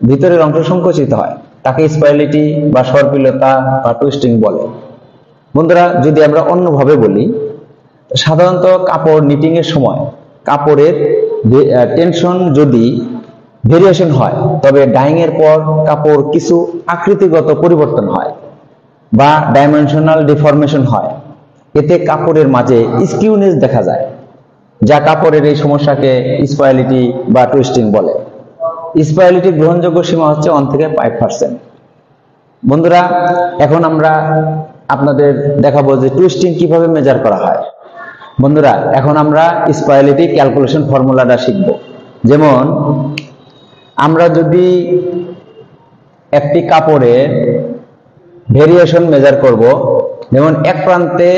ভিতরের অংশ সংকুচিত হয়, তাকে স্পাইরালিটি বা সর্পিলতা বা টুইস্টিং বলে। বন্ধুরা যদি আমরা অন্যভাবে বলি, সাধারণত কাপড় নিটিং এর সময় কাপড়ের টেনশন যদি ভেরিয়েশন হয় তবে ডাইং এর পর কাপড় কিছু আকৃতিগত পরিবর্তন হয় বা ডাইমেনশনাল ডিফরমেশন হয়। এতে কাপড়ের মাঝে স্কিউনেস দেখা যায়, যা কাপড়ের এই সমস্যাকে স্পাইরালিটি বা টুইস্টিং বলে। স্পাইরালিটি গ্রহণযোগ্য সীমা হচ্ছে 1 থেকে 5%। বন্ধুরা এখন আমরা আপনাদের দেখাবো যে টুইস্টিং কিভাবে মেজার করা হয়। বন্ধুরা এখন আমরা স্পাইরালিটি ক্যালকুলেশন ফর্মুলাটা শিখব। যেমন আমরা যদি একটি কাপড়ের ভেরিয়েশন মেজার করব, যেমন এক প্রান্তে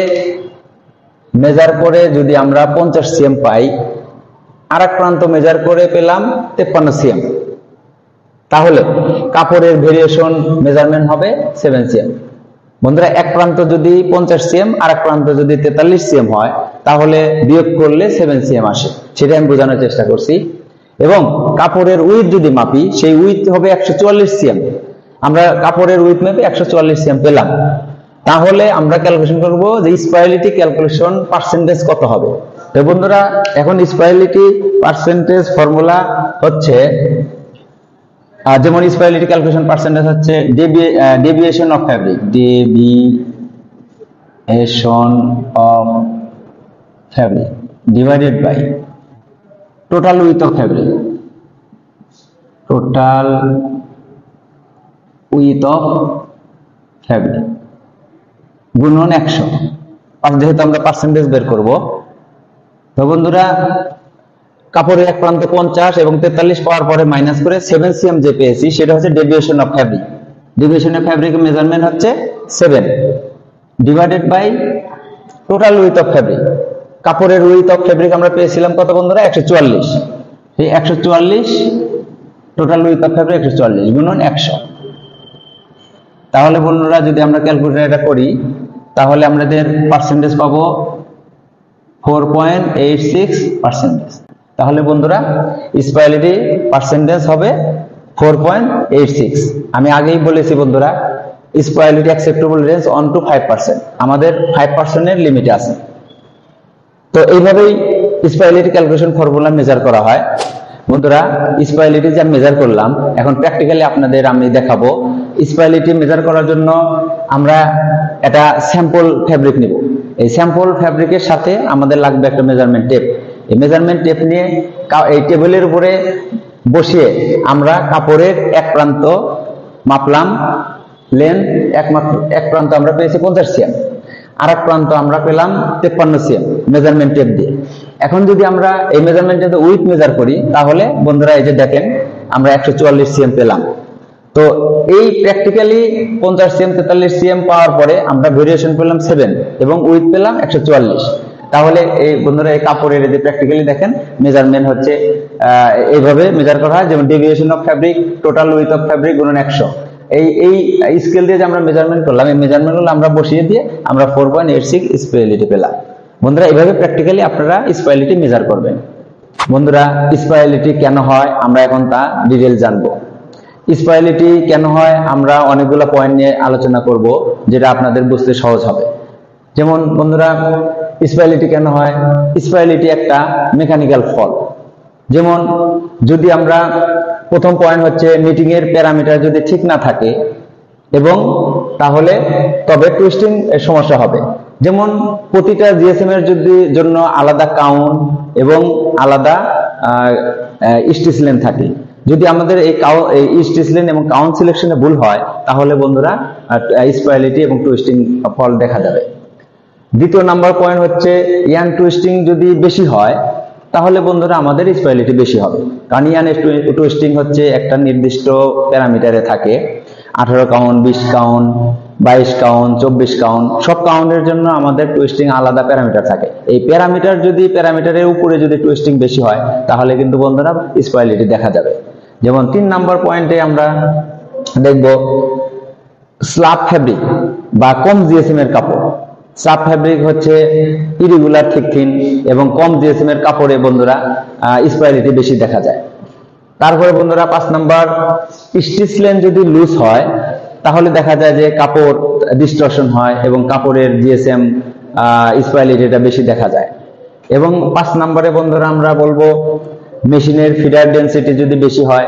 মেজার করে যদি আমরা 50 সিএম পাই, আর এক প্রান্ত মেজার করে পেলাম 53 সিএম, তাহলে কাপড়ের ভেরিয়েশন মেজারমেন্ট হবে 7 সিএম। বন্ধুরা এক প্রান্ত যদি 50 সিএম আর এক প্রান্ত যদি 43 সিএম হয়, তাহলে বিয়োগ করলে 7 সিএম আসে, সেটা আমি বোঝানোর চেষ্টা করছি। এবং কাপড়ের উইথ যদি মাপি, সেই উইথ হবে 144 সিএম। আমরা কাপড়ের উইথ মেপে 144 সিএম পেলাম, তাহলে আমরা ক্যালকুলেশন করব যে স্পাইরালিটি ক্যালকুলেশন পার্সেন্টেজ কত হবে। তো বন্ধুরা এখন স্পাইরালিটি পার্সেন্টেজ ফর্মুলা হচ্ছে, যেমন স্পাইরালিটি ক্যালকুলেশন পার্সেন্টেজ হচ্ছে deviation of fabric, deviation of fabric divided by total width of fabric, total width of fabric গুণন 100, যেহেতু আমরা পার্সেন্টেজ বের করব। তো বন্ধুরা কাপড়ের এক প্রান্তে 50 এবং 43 পাওয়ার পরে মাইনাস করে 7 সিএম যে পেয়েছি, সেটা হচ্ছে deviation of fabric. Deviation of ফ্যাব্রিকের মেজারমেন্ট হচ্ছে 7 divided by total width of fabric. কাপড়ের উইথ অফ ফ্যাব্রিক আমরা পেয়েছিলাম কত বন্ধুরা? 144। এই 144 টোটাল উইথ অফ ফ্যাব্রিক 144 গুণন 100। তাহলে বন্ধুরা যদি আমরা ক্যালকুলেটর করি, তাহলে আমাদের পার্সেন্টেজ পাবো 4.86%। তাহলে বন্ধুরা স্পাইরালিটি পার্সেন্টেজ হবে 4.86। আমি আগেই বলেছি বন্ধুরা, স্পাইরালিটি অ্যাকসেপ্টেবল রেঞ্জ 1 to 5%, আমাদের 5% এর লিমিট আছে। তো এইভাবেই স্পাইরালিটি ক্যালকুলেশন ফর্মুলা মেজার করা হয়। বন্ধুরা স্পাইরালিটি যে মেজার করলাম, এখন প্র্যাকটিক্যালি আপনাদের আমি দেখাবো। স্পাইরালিটি মেজার করার জন্য আমরা একটা স্যাম্পল ফ্যাব্রিক নিব। এই স্যাম্পল ফ্যাব্রিকের সাথে আমাদের লাগবে একটা মেজারমেন্ট টেপ। এই মেজারমেন্ট টেপ নিয়ে এই টেবিলের উপরে বসিয়ে আমরা কাপড়ের এক প্রান্ত মাপলাম, লেন্থ এক প্রান্ত আমরা পেয়েছি 50 সিএম, আর এক প্রান্ত আমরা পেলাম 53 সিএম মেজারমেন্ট টেপ দিয়ে। এখন যদি আমরা এই মেজারমেন্ট টেপে উইথ মেজার করি, তাহলে বন্ধুরা এই যে দেখেন আমরা 144 সিএম পেলাম। তো এই প্র্যাকটিক্যালি 50 সিএম 43 সিএম পাওয়ার পরে আমরা ভেরিয়েশন পেলাম 7 এবং উইথ পেলাম 144। তাহলে এই বন্ধুরা এই কাপড়ের যে প্র্যাকটিক্যালি দেখেন মেজারমেন্ট হচ্ছে এইভাবে মেজার করা হয়, যেমন deviation of fabric total width of fabric গুণন 100। এই স্কেল দিয়ে যে আমরা মেজারমেন্ট করলাম, এই মেজারমেন্টগুলো আমরা বসিয়ে দিয়ে আমরা 4.86 স্পাইরালিটি পেলাম। বন্ধুরা এইভাবে প্র্যাকটিক্যালি আপনারা স্পাইরালিটি মেজার করবেন। বন্ধুরা স্পাইরালিটি কেন হয় আমরা এখন তা ডিটেইল জানবো। স্পাইরালিটি কেন হয় আমরা অনেকগুলো পয়েন্ট নিয়ে আলোচনা করব, যেটা আপনাদের বুঝতে সহজ হবে। যেমন বন্ধুরা স্পাইরালিটি কেন হয়? স্পাইরালিটি একটা মেকানিক্যাল ফল। যেমন যদি আমরা প্রথম পয়েন্ট হচ্ছে নিটিং এর প্যারামিটার যদি ঠিক না থাকে এবং তাহলে তবে টুইস্টিং এর সমস্যা হবে। যেমন প্রতিটা জিএসএম এর জন্য আলাদা কাউন্ট এবং আলাদা স্টিচ লেন্থ থাকে। যদি আমাদের এই স্টিচ লেন্থ এবং কাউন্ট সিলেকশনে ভুল হয়, তাহলে বন্ধুরা স্পাইরালিটি এবং টুইস্টিং ফল দেখা যাবে। দ্বিতীয় নাম্বার পয়েন্ট হচ্ছে ইয়ান টুইস্টিং যদি বেশি হয়, তাহলে বন্ধুরা আমাদের স্পাইরালিটি বেশি হবে। কারণ ইয়ান টুইস্টিং হচ্ছে একটা নির্দিষ্ট প্যারামিটারে থাকে, 18 কাউন্ট, 20 কাউন্ট, 22 কাউন্ট, 24 কাউন্ট, সব কাউন্টের জন্য আমাদের টুইস্টিং আলাদা প্যারামিটার থাকে। এই প্যারামিটারের উপরে যদি টুইস্টিং বেশি হয়, তাহলে কিন্তু বন্ধুরা স্পাইরালিটি দেখা যাবে। যেমন 3 নাম্বার পয়েন্টে আমরা দেখব স্ল্যাব ফ্যাব্রিক বা কম জিএসএম এর কাপড়। স্ল্যাব ফ্যাব্রিক হচ্ছে ইরেগুলার থিক থিন এবং কম জিএসএম এর কাপড়ে বন্ধুরা স্পাইরালিটি বেশি দেখা যায়। তারপরে বন্ধুরা 5 নাম্বার স্টিচ লেন্থ যদি লুজ হয়, তাহলে দেখা যায় যে কাপড় ডিস্টরশন হয় এবং কাপড়ের জিএসএম স্পাইরালিটিটা বেশি দেখা যায়। এবং 5 নম্বরে বন্ধুরা আমরা বলবো মেশিনের ফিডার ডেনসিটি যদি বেশি হয়,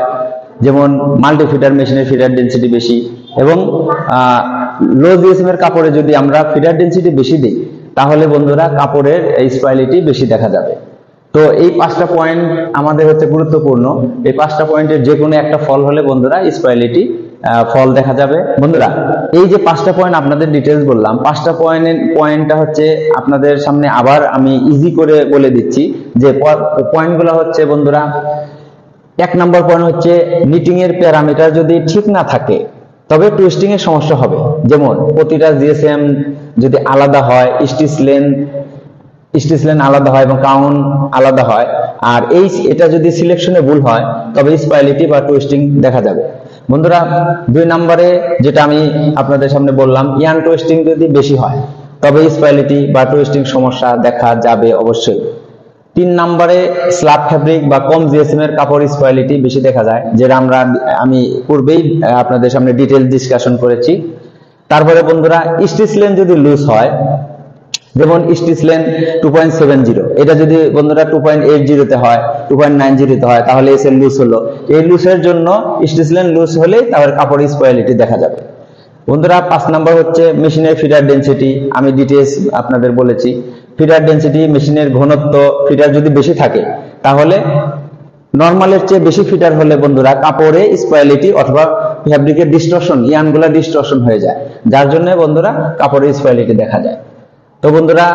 যেমন মাল্টি ফিডার মেশিনের ফিডার ডেনসিটি বেশি এবং লো জিএসএম এর কাপড়ে যদি আমরা ফিডার ডেনসিটি বেশি দিই, তাহলে বন্ধুরা কাপড়ের স্পাইরালিটি বেশি দেখা যাবে। তো এই 5টা পয়েন্ট আমাদের হচ্ছে গুরুত্বপূর্ণ। এই 5টা পয়েন্টের যে কোনো একটা ফল হলে বন্ধুরা স্পাইরালিটি ফল দেখা যাবে। বন্ধুরা, এই যে 5টা পয়েন্ট আপনাদের ডিটেলস বললাম, 5টা পয়েন্টটা হচ্ছে আপনাদের সামনে আবার আমি ইজি করে বলে দিচ্ছি। যে পয়েন্টগুলো হচ্ছে বন্ধুরা, 1 নম্বর পয়েন্ট হচ্ছে নিটিং এর প্যারামিটার যদি ঠিক না থাকে তবে টুইস্টিং এর সমস্যা হবে। যেমন প্রতিটা জিএসএম যদি আলাদা হয়, স্টিচ লেন আলাদা হয় এবং কাউন্ট আলাদা হয়, আর এটা যদি সিলেকশনে ভুল হয় তবে স্পাইরালিটি বা টুইস্টিং দেখা যাবে। বন্ধুরা, 2 নম্বরে যেটা আমি আপনাদের সামনে বললাম, ইয়ান টুইস্টিং যদি বেশি হয় তবে স্পাইরালিটি বা টুইস্টিং সমস্যা দেখা যাবে অবশ্যই। 3 নম্বরে স্ল্যাব ফ্যাব্রিক বা কম জিএসএম এর কাপড় স্পাইরালিটি বেশি দেখা যায়, যেটা আমি পূর্বেই আপনাদের সামনে ডিটেইল ডিসকাশন করেছি। তারপরে বন্ধুরা, স্টিচ লেন যদি লুজ হয়, যেমন স্টিচ লেন 2.70, এটা যদি বন্ধুরা 2.80 তে হয়, 2.90 তে হয়, তাহলে এস এর লুজ হলো। এই লুজের জন্য স্টিচ লেন লুজ হলেই তাহলে কাপড় স্পাইরালিটি দেখা যাবে। বন্ধুরা, 5 নম্বর হচ্ছে মেশিনের ফিডার ডেনসিটি। আমি ডিটেইলস আপনাদের বলেছি। ফিডার ডেনসিটি, মেশিনের ঘনত্ব, ফিডার যদি বেশি থাকে তাহলে নরমালের চেয়ে বেশি ফিডার হলে বন্ধুরা কাপড়ে স্পাইরালিটি অথবা ফ্যাব্রিকের ডিস্টরশন, ইয়ানগুলা ডিস্টরশন হয়ে যায়, যার জন্য বন্ধুরা কাপড়ে স্পাইরালিটি দেখা যায়। তো বন্ধুরা,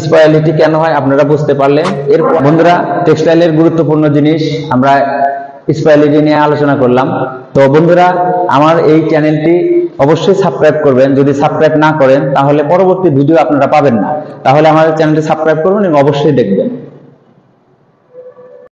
স্পাইরালিটি কেন হয় আপনারা বুঝতে পারলেন। এরপর বন্ধুরা, টেক্সটাইলের গুরুত্বপূর্ণ জিনিস আমরা স্পাইরালিটি নিয়ে আলোচনা করলাম। তো বন্ধুরা, আমার এই চ্যানেলটি অবশ্যই সাবস্ক্রাইব করবেন। যদি সাবস্ক্রাইব না করেন তাহলে পরবর্তী ভিডিও আপনারা পাবেন না। তাহলে আমাদের চ্যানেলটি সাবস্ক্রাইব করবেন এবং অবশ্যই দেখবেন।